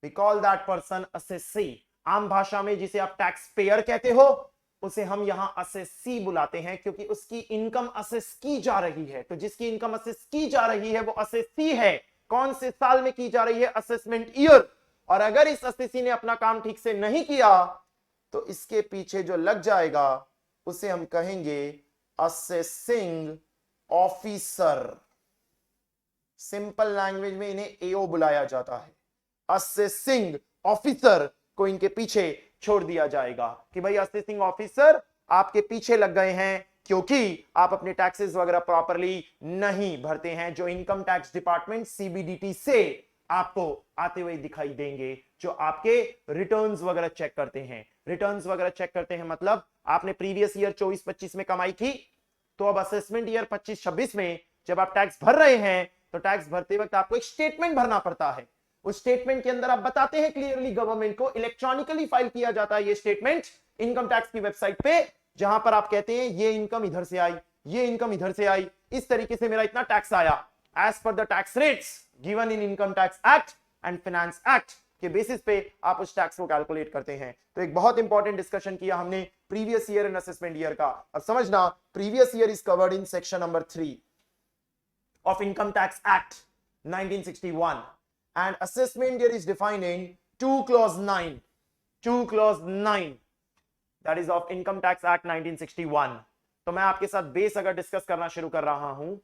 We call that person assessee. आम भाषा में जिसे आप टैक्स पेयर कहते हो, उसे हम यहां असेसी बुलाते हैं, क्योंकि उसकी इनकम असेस की जा रही है। तो जिसकी इनकम असेस की जा रही है वो असेसी है। कौन से साल में की जा रही है? Assessment year. और अगर इस असेसी ने अपना काम ठीक से नहीं किया, तो इसके पीछे जो लग जाएगा उसे हम कहेंगे असेसिंग ऑफिसर। सिंपल लैंग्वेज में इन्हें एओ बुलाया जाता है। असेसिंग ऑफिसर को इनके पीछे छोड़ दिया जाएगा कि भाई असेसिंग ऑफिसर आपके पीछे लग गए हैं, क्योंकि आप अपने टैक्सेस वगैरह प्रॉपरली नहीं भरते हैं, जो इनकम टैक्स डिपार्टमेंट सीबीडीटी से आपको आते हुए दिखाई देंगे, जो आपके रिटर्न्स वगैरह चेक करते हैं। रिटर्न्स वगैरह चेक करते हैं मतलब आपने प्रीवियस ईयर 24-25 में कमाई की, तो अब असेसमेंट ईयर 25-26 में जब आप टैक्स भर रहे हैं, तो टैक्स भरते वक्त आपको एक स्टेटमेंट भरना पड़ता है। उस स्टेटमेंट के अंदर आप बताते हैं क्लियरली, गवर्नमेंट को इलेक्ट्रॉनिकली फाइल किया जाता है ये स्टेटमेंट इनकम टैक्स की वेबसाइट पे, जहां पर आप कहते हैं ये इनकम इधर से आई, ये इनकम इधर से आई, इस तरीके से मेरा इतना टैक्स आया as per the tax rates given in income tax act and finance act के बेसिस पे आप उस टैक्स को कैलकुलेट करते हैं। तो एक बहुत इंपॉर्टेंट डिस्कशन किया हमने previous year and assessment year का। अब समझना, previous year is covered in section number 3 of Income Tax Act 1961 and assessment year is defined in 2 clause 9 that is of Income Tax Act 1961। तो मैं आपके साथ बेस अगर डिस्कस करना शुरू कर रहा हूं,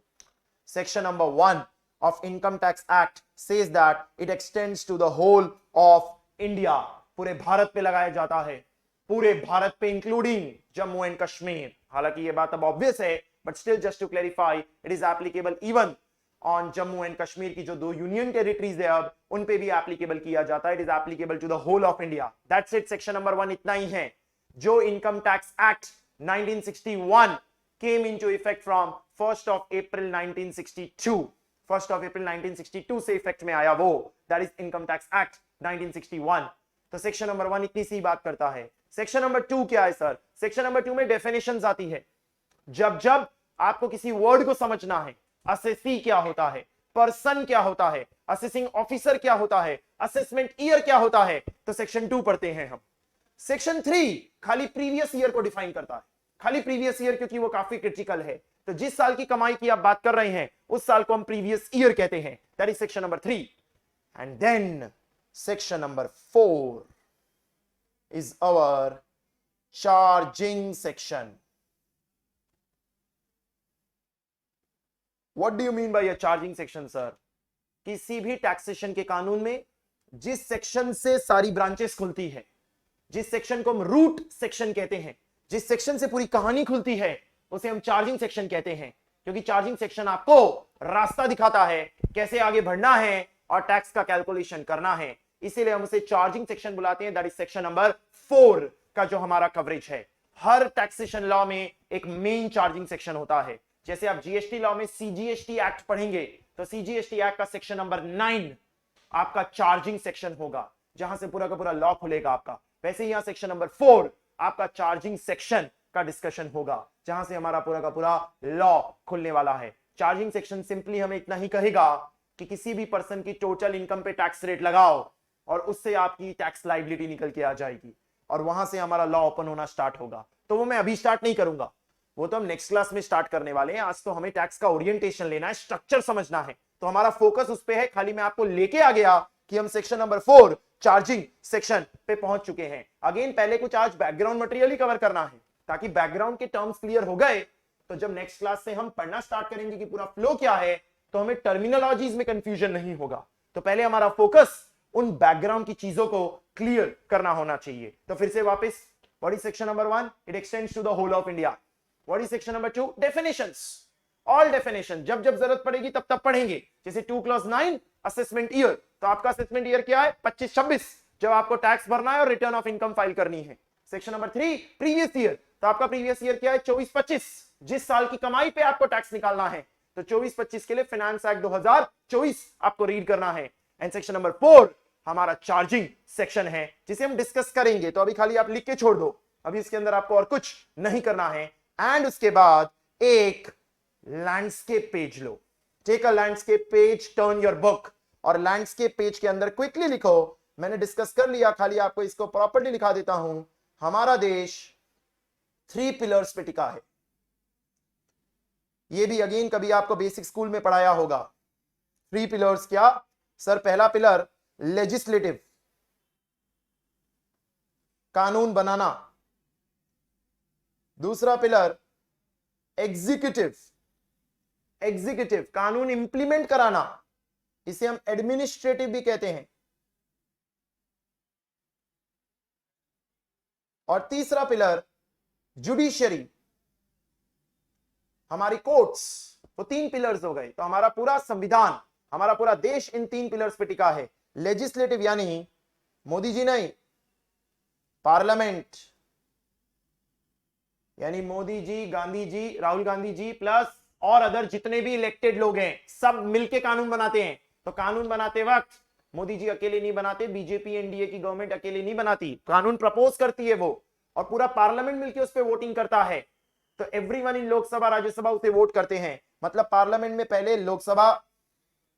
section number 1 of Income Tax Act says that it extends to the whole of India। पूरे भारत पे लगाया जाता है, पूरे भारत पे इंक्लूडिंग जम्मू एंड कश्मीर। हालांकि ये बात अब ऑब्वियस है, but still just to clarify, it is applicable even on Jammu and Kashmir की जो 2 यूनियन टेरिटरीज है अब उन पे भी एप्लीकेबल किया जाता है। It is applicable to the whole of India. That's it, section number 1 इतना ही है। जो income tax act 1961 came into effect from 1st of April 1962, 1st of April 1962 से इफेक्ट में आया वो, that is income tax act 1961। तो सेक्शन नंबर 1 इतनी सी बात करता है। सेक्शन नंबर 2 क्या है सर? सेक्शन नंबर 2 में डेफिनेशंस आती है। जब जब आपको किसी वर्ड को समझना है, असेसी क्या होता है, पर्सन क्या होता है, असेसिंग ऑफिसर क्या होता है, असेसमेंट ईयर क्या होता है, तो सेक्शन 2 पढ़ते हैं हम। सेक्शन 3 खाली प्रीवियस ईयर को डिफाइन करता है, खाली प्रीवियस ईयर, क्योंकि वो काफी क्रिटिकल है। तो जिस साल की कमाई की आप बात कर रहे हैं उस साल को हम प्रीवियस ईयर कहते हैं। That is section number 3। And then section number 4 is our charging section. What do you mean by a charging section, sir? किसी भी टैक्सेशन के कानून में जिस सेक्शन से सारी ब्रांचेस खुलती है, जिस सेक्शन को हम रूट सेक्शन कहते हैं, जिस सेक्शन से पूरी कहानी खुलती है, उसे हम चार्जिंग सेक्शन कहते हैं। क्योंकि चार्जिंग सेक्शन आपको रास्ता दिखाता है कैसे आगे बढ़ना है और टैक्स का कैलकुलेशन करना है, इसीलिए हम उसे चार्जिंग सेक्शन बुलाते हैं। दैट इज सेक्शन नंबर 4 का जो हमारा कवरेज है। हर टैक्सेशन लॉ में एक मेन चार्जिंग सेक्शन होता है। जैसे आप जीएसटी लॉ में सीजीएसटी एक्ट पढ़ेंगे तो सीजीएसटी एक्ट का सेक्शन नंबर 9 आपका चार्जिंग सेक्शन होगा, जहां से पूरा का पूरा लॉ खुलेगा आपका। वैसे ही यहां सेक्शन नंबर 4 आपका चार्जिंग सेक्शन का डिस्कशन होगा, जहां से हमारा पूरा का पूरा लॉ खुलने वाला है। चार्जिंग सेक्शन सिंपली हमें इतना ही कहेगा कि किसी भी पर्सन की टोटल इनकम पे टैक्स रेट लगाओ और उससे आपकी टैक्स लायबिलिटी निकल के आ जाएगी और वहां से हमारा लॉ ओपन होना स्टार्ट होगा। तो वो मैं अभी स्टार्ट नहीं करूंगा, वो तो हम नेक्स्ट क्लास में स्टार्ट करने वाले हैं। आज तो हमें टैक्स का ओरिएंटेशन लेना है, स्ट्रक्चर समझना है, तो हमारा फोकस उस पे है। खाली मैं आपको लेके आ गया कि हम सेक्शन नंबर 4 चार्जिंग सेक्शन पे पहुंच चुके हैं। अगेन पहले कुछ आज बैकग्राउंड मटेरियल ही कवर करना है, ताकि बैकग्राउंड के टर्म्स क्लियर हो गए तो जब नेक्स्ट क्लास से हम पढ़ना स्टार्ट करेंगे कि पूरा फ्लो क्या है, तो हमें टर्मिनोलॉजीज में कंफ्यूजन नहीं होगा। तो पहले हमारा फोकस उन बैकग्राउंड की चीजों को क्लियर करना होना चाहिए। तो फिर से वापस, what is section number 1? It extends to the whole of India. What is section number 2? Definitions. All definition जब जब जरूरत पड़ेगी तब तब पढ़ेंगे। जैसे 2 clause 9 असेसमेंट ईयर, तो आपका असेसमेंट ईयर क्या है? 25-26, जब आपको टैक्स भरना है और रिटर्न ऑफ इनकम फाइल करनी है। सेक्शन नंबर 3 प्रीवियस ईयर, तो आपका प्रीवियस ईयर क्या है? 24-25, जिस साल की कमाई पे आपको टैक्स निकालना है। तो 24-25 के लिए फाइनेंस एक्ट 2024 आपको रीड करना है। एंड सेक्शन नंबर 4 हमारा चार्जिंग सेक्शन है, जिसे हम डिस्कस करेंगे। तो अभी खाली आप लिख के छोड़ दो, अभी इसके अंदर आपको और कुछ नहीं करना है। एंड उसके बाद एक लैंडस्केप पेज लो, take a landscape page, turn your book, और लैंडस्केप पेज के अंदर क्विकली लिखो। मैंने डिस्कस कर लिया, खाली आपको इसको प्रॉपर्ली लिखा देता हूं। हमारा देश 3 पिलर्स पे टिका है। ये भी अगेन कभी आपको बेसिक स्कूल में पढ़ाया होगा। 3 पिलर्स क्या सर? पहला पिलर लेजिस्लेटिव, कानून बनाना। दूसरा पिलर एग्जीक्यूटिव, एग्जीक्यूटिव कानून इंप्लीमेंट कराना, इसे हम एडमिनिस्ट्रेटिव भी कहते हैं। और तीसरा पिलर जुडिशियरी, हमारी कोर्ट्स। वो 3 पिलर्स हो गए। तो हमारा पूरा संविधान, हमारा पूरा देश इन 3 पिलर्स पे टिका है। लेजिस्लेटिव यानी मोदी जी नहीं, पार्लियामेंट यानी मोदी जी, गांधी जी, राहुल गांधी जी प्लस और अदर जितने भी इलेक्टेड लोग हैं, सब मिलके कानून बनाते हैं। तो कानून बनाते वक्त मोदी जी अकेले नहीं बनाते, बीजेपी एनडीए की गवर्नमेंट अकेले नहीं बनाती, कानून प्रपोज करती है वो, और पूरा पार्लियामेंट मिलकर उस पर वोटिंग करता है। तो एवरीवन इन लोकसभा राज्यसभा उसे वोट करते हैं। मतलब पार्लियामेंट में पहले Lok Sabha,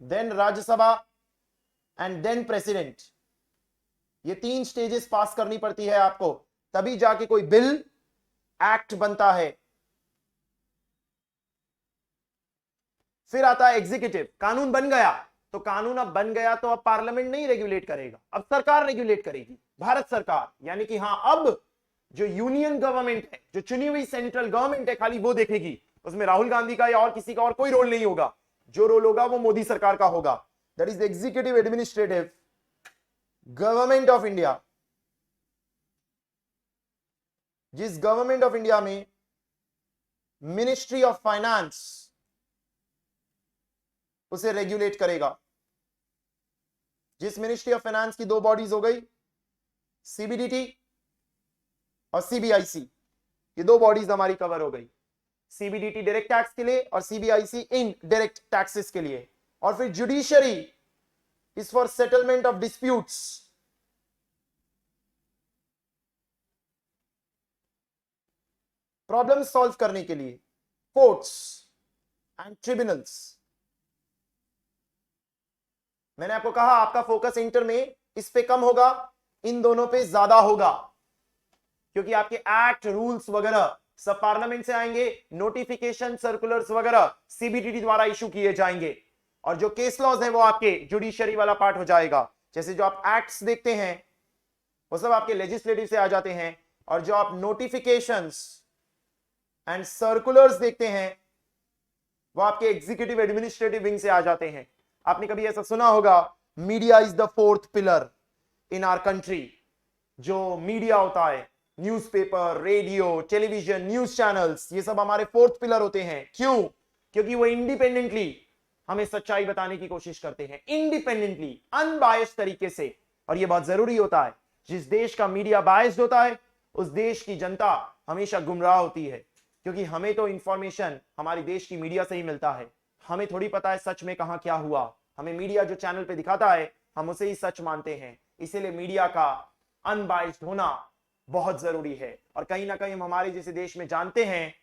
then Rajya Sabha and then president, ये 3 स्टेजेस पास करनी पड़ती है आपको, तभी जाके कोई बिल एक्ट बनता है। फिर आता है एग्जीक्यूटिव, कानून बन गया, तो कानून अब बन गया तो अब पार्लियामेंट नहीं रेगुलेट करेगा, अब सरकार रेगुलेट करेगी, भारत सरकार। यानी कि हां, अब जो यूनियन गवर्नमेंट है, जो चुनी हुई सेंट्रल गवर्नमेंट है, खाली वो देखेगी। उसमें राहुल गांधी का या और किसी का और कोई रोल नहीं होगा। जो रोल होगा वो मोदी सरकार का होगा। That is executive administrative government of India. जिस गवर्नमेंट ऑफ इंडिया में मिनिस्ट्री ऑफ फाइनेंस, उसे रेगुलेट करेगा। जिस मिनिस्ट्री ऑफ फाइनेंस की दो बॉडीज हो गई, सीबीडीटी और सीबीआईसी, ये दो बॉडीज हमारी कवर हो गई। सीबीडीटी डायरेक्ट टैक्स के लिए और सीबीआईसी इन डायरेक्ट टैक्सेस के लिए। और फिर judiciary is for settlement of disputes, problem solve करने के लिए, कोर्ट्स एंड ट्रिब्यूनल्स। मैंने आपको कहा आपका फोकस इंटर में इस पे कम होगा, इन दोनों पे ज्यादा होगा, क्योंकि आपके एक्ट रूल्स वगैरह सब पार्लियामेंट से आएंगे, नोटिफिकेशन सर्कुलर्स वगैरह सीबीडीटी द्वारा इशू किए जाएंगे, और जो केस लॉज हैं वो आपके जुडिशरी वाला पार्ट हो जाएगा। जैसे जो आप एक्ट्स देखते हैं वो सब आपके लेजिस्लेटिव से आ जाते हैं, और जो आप नोटिफिकेशंस एंड सर्कुलर्स देखते हैं वो आपके एग्जीक्यूटिव एडमिनिस्ट्रेटिव विंग से आ जाते हैं। आपने कभी ऐसा सुना होगा, media is the fourth pillar in our country. जो मीडिया होता है, newspaper, radio, television, news channels, ये सब हमारे फोर्थ पिलर होते हैं। क्यों? क्योंकि वो इंडिपेंडेंटली हमें सच्चाई बताने की कोशिश करते हैं, इंडिपेंडेंटली, अनबायस्ड तरीके से। और ये बहुत जरूरी होता है। जिस देश का मीडिया बायस्ड होता है उस देश की जनता हमेशा गुमराह होती है, क्योंकि हमें तो इंफॉर्मेशन हमारे देश की मीडिया से ही मिलता है। हमें थोड़ी पता है सच में कहां क्या हुआ, हमें मीडिया जो चैनल पे दिखाता है हम उसे ही सच मानते हैं। इसीलिए मीडिया का अनबायस्ड होना बहुत जरूरी है। और कहीं ना कहीं हम हमारे जैसे देश में जानते हैं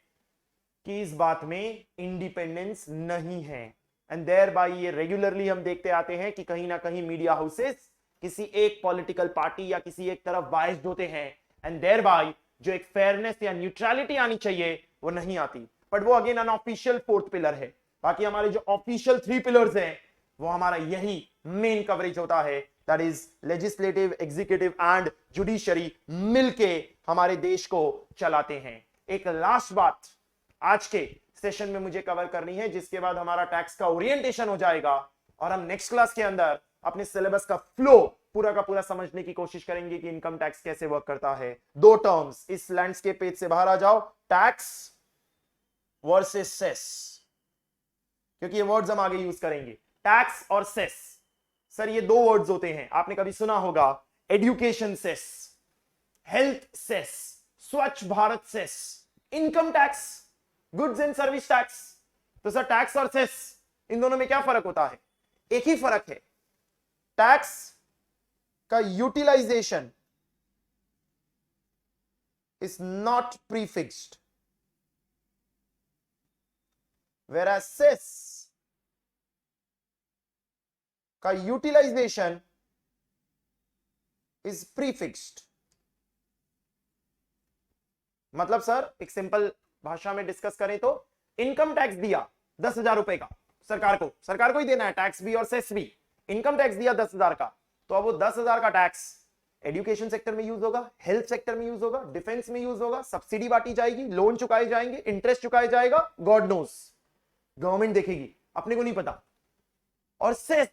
कि इस बात में इंडिपेंडेंस नहीं है, एंड देयर बाय ये रेगुलरली हम देखते आते हैं कि कहीं ना कहीं मीडिया हाउसेस किसी एक पॉलिटिकल पार्टी या किसी एक तरफ बायस्ड होते हैं, एंड देयर बाय जो एक फेयरनेस या न्यूट्रलिटी आनी चाहिए वो नहीं आती। बट वो अगेन अनऑफिशियल फोर्थ पिलर है। बाकी हमारे जो ऑफिशियल थ्री पिलर्स हैं वो हमारा यही मेन कवरेज होता है, that is legislative, executive and judiciary मिलके हमारे देश को चलाते हैं। एक लास्ट बात आज के सेशन में मुझे कवर करनी है, जिसके बाद हमारा टैक्स का ओरिएंटेशन हो जाएगा और हम नेक्स्ट क्लास के अंदर अपने सिलेबस का फ्लो पूरा का पूरा समझने की कोशिश करेंगे कि इनकम टैक्स कैसे वर्क करता है। दो टर्म्स इस लैंडस्केप पेज से बाहर आ जाओ, टैक्स वर्सेस सेस, क्योंकि ये वर्ड्स हम आगे यूज करेंगे, टैक्स और सेस। सर ये दो वर्ड्स होते हैं, आपने कभी सुना होगा education cess, health cess, Swachh Bharat cess, income tax, goods and service tax. तो सर टैक्स और सेस इन दोनों में क्या फर्क होता है? एक ही फर्क है, टैक्स का utilization is not prefixed, whereas cess का यूटिलाइजेशन इज प्रीफिक्स्ड। मतलब सर एक सिंपल भाषा में डिस्कस करें तो इनकम टैक्स दिया 10,000 रुपए का सरकार को ही देना है, टैक्स भी और सेस भी। इनकम टैक्स दिया 10,000 का, तो अब वो 10,000 का टैक्स एजुकेशन सेक्टर में यूज होगा, हेल्थ सेक्टर में यूज होगा, डिफेंस में यूज होगा, सब्सिडी बांटी जाएगी, लोन चुकाए जाएंगे, इंटरेस्ट चुकाया जाएगा, गॉड नोस, गवर्नमेंट देखेगी, अपने को नहीं पता। और सेस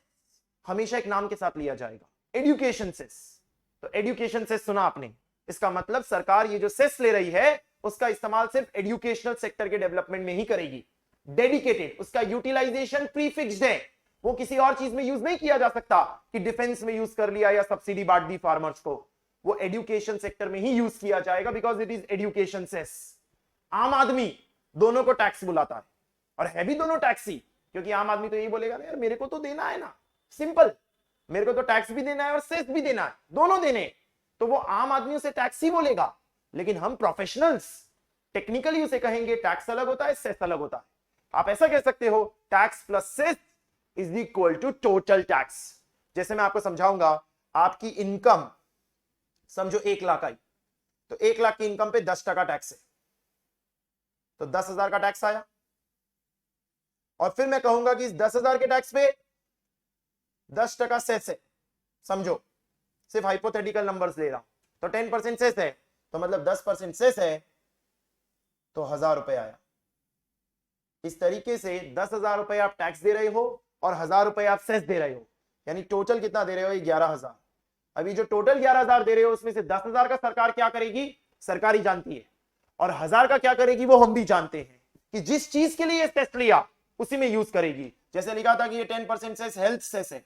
हमेशा एक नाम के साथ लिया जाएगा, एजुकेशन सेस। तो एजुकेशन सेस सुना आपने, इसका मतलब सरकार ये जो सेस ले रही है उसका इस्तेमाल सिर्फ एजुकेशनल सेक्टर के डेवलपमेंट में ही करेगी, डेडिकेटेड। उसका यूटिलाइजेशन प्रीफिक्स्ड है, वो किसी और चीज में यूज नहीं किया जा सकता कि डिफेंस में यूज कर लिया या सब्सिडी बांट दी फार्मर्स को। वो एजुकेशन सेक्टर में ही यूज किया जाएगा, because it is education cess. आम आदमी दोनों को टैक्स बुलाता है, और है भी दोनों टैक्स ही, क्योंकि आम आदमी तो यही बोलेगा ना यार मेरे को तो देना है ना, सिंपल, मेरे को तो टैक्स भी देना है और सेस भी देना है, दोनों देने, तो वो आम आदमियों से टैक्स ही बोलेगा। लेकिन हम प्रोफेशनल्स टेक्निकली उसे कहेंगे टैक्स अलग होता है, सेस अलग होता है। आप ऐसा कह सकते हो tax plus cess is equal to total tax. जैसे मैं आपको समझाऊंगा, आपकी इनकम समझो 1 लाख आई, तो 1 लाख की इनकम पे 10% टैक्स है, तो 10,000 का टैक्स आया। और फिर मैं कहूंगा कि इस 10,000 के टैक्स पे 10% सेस है, समझो सिर्फ हाइपोथेटिकल नंबर्स ले रहा हूं, तो 10% सेस है, तो मतलब 10% सेस है, तो 1,000 रुपए आया। इस तरीके से 10,000 रुपए आप टैक्स दे रहे हो और 1,000 रुपए आप सेस दे रहे हो, यानी टोटल कितना दे रहे हो? 11,000। अभी जो टोटल 11,000 दे रहे हो उसमें से 10,000 का सरकार क्या करेगी, सरकार ही जानती है, और 1,000 का क्या करेगी वो हम भी जानते हैं कि जिस चीज के लिए सेस लिया उसी में यूज करेगी। जैसे लिखा था कि ये 10% सेस हेल्थ सेस है,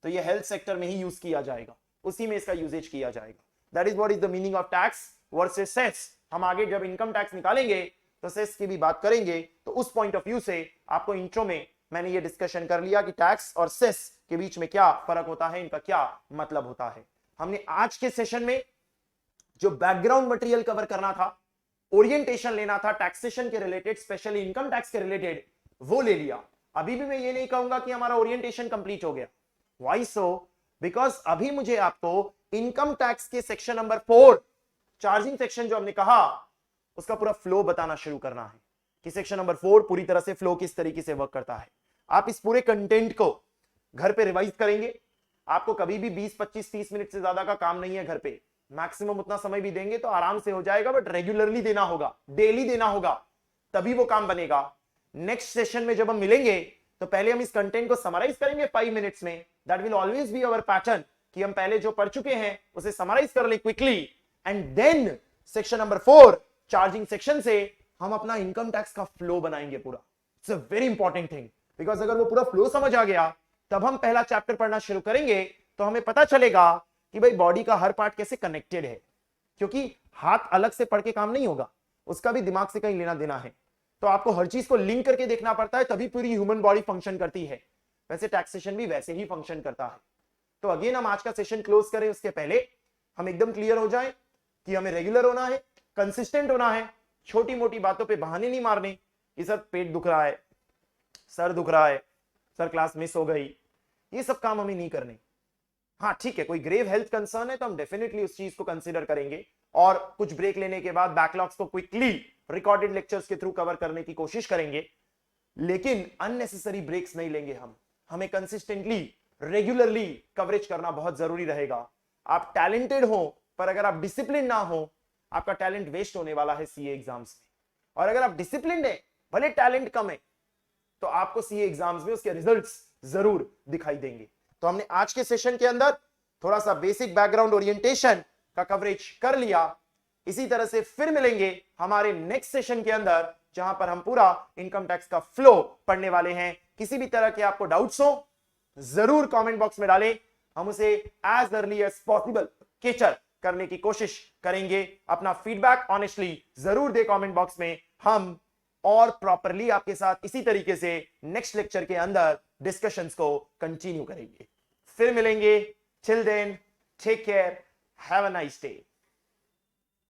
तो ये हेल्थ सेक्टर में ही यूज किया जाएगा, उसी में इसका यूजेज किया जाएगा। That is what is the meaning of tax versus cess. हम आगे जब इनकम टैक्स निकालेंगे तो सेस की भी बात करेंगे, तो उस पॉइंट ऑफ व्यू से आपको इंट्रो में मैंने ये डिस्कशन कर लिया कि टैक्स और सेस के बीच में क्या फर्क होता है, इनका क्या मतलब होता है। हमने आज के सेशन में जो बैकग्राउंड मटेरियल कवर करना था, ओरिएंटेशन लेना था टैक्सेशन के रिलेटेड, स्पेशली इनकम टैक्स के रिलेटेड, वो ले लिया। अभी भी मैं ये नहीं कहूंगा कि हमारा ओरिएंटेशन कंप्लीट हो गया। Why so? बिकॉज अभी मुझे आपको इनकम टैक्स के सेक्शन नंबर 4 चार्जिंग सेक्शन जो हमने कहा उसका पूरा फ्लो बताना शुरू करना है कि सेक्शन नंबर 4 पूरी तरह से फ्लो किस तरीके से वर्क करता है। आप इस पूरे कंटेंट को घर पे रिवाइज करेंगे, आपको कभी भी 20, 25, 30 मिनट से ज्यादा का काम नहीं है घर पे, मैक्सिमम उतना समय भी देंगे तो आराम से हो जाएगा, बट रेगुलरली देना होगा, डेली देना होगा, तभी वो काम बनेगा। नेक्स्ट सेशन में जब हम मिलेंगे तो पहले हम इस कंटेंट को समराइज करेंगे 5 मिनट्स में। That will always be our pattern कि हम पहले जो पढ़ चुके हैं उसे समराइज कर ले quickly, and then section number 4 charging section से हम अपना इनकम टैक्स का फ्लो बनाएंगे पूरा। It's a very important thing, because अगर वो पूरा फ्लो समझ आ गया तब हम पहला चैप्टर पढ़ना शुरू करेंगे तो हमें पता चलेगा कि भाई बॉडी का हर पार्ट कैसे कनेक्टेड है, क्योंकि हाथ अलग से पढ़ के काम नहीं होगा, उसका भी दिमाग से कहीं लेना देना है, तो आपको हर चीज को लिंक करके देखना पड़ता है, तभी पूरी ह्यूमन बॉडी फंक्शन करती है। वैसे टैक्सेशन भी वैसे ही फंक्शन करता है। तो अगेन हम आज का सेशन क्लोज करें उसके पहले हम एकदम क्लियर हो जाए कि हमें रेगुलर होना है, कंसिस्टेंट होना है, छोटी मोटी बातों पे बहाने नहीं मारने कि सर पेट दुख रहा है, सर दुख रहा है, सर क्लास मिस हो गई, ये सब काम हमें नहीं करने। हाँ ठीक है, कोई ग्रेव हेल्थ कंसर्न है तो हम डेफिनेटली उस चीज को कंसीडर करेंगे और कुछ ब्रेक लेने के बाद बैकलॉग्स को क्विकली रिकॉर्डेड लेक्चर्स के थ्रू कवर करने की कोशिश करेंगे, लेकिन अननेसेसरी ब्रेक्स नहीं लेंगे। हमें कंसिस्टेंटली रेगुलरली कवरेज करना बहुत जरूरी रहेगा। आप टैलेंटेड हो पर अगर आप डिसिप्लिन ना हो, आपका टैलेंट वेस्ट होने वाला है सीए एग्जाम्स में। और अगर आप डिसिप्लिन है, भले टैलेंट कम है, तो आपको सीए एग्जाम्स में उसके रिजल्ट्स जरूर दिखाई देंगे। तो हमने आज के सेशन के अंदर थोड़ा सा बेसिक बैकग्राउंड ओरिएंटेशन का कवरेज कर लिया। इसी तरह से फिर मिलेंगे हमारे नेक्स्ट सेशन के अंदर, जहां पर हम पूरा इनकम टैक्स का फ्लो पढ़ने वाले हैं। किसी भी तरह के आपको डाउट्स हो जरूर कमेंट बॉक्स में डालें, हम उसे as early as possible capture करने की कोशिश करेंगे। अपना फीडबैक ऑनेस्टली जरूर दे कमेंट बॉक्स में, हम और प्रॉपरली आपके साथ इसी तरीके से नेक्स्ट लेक्चर के अंदर डिस्कशंस को कंटिन्यू करेंगे। फिर मिलेंगे, till then take care, have a nice day.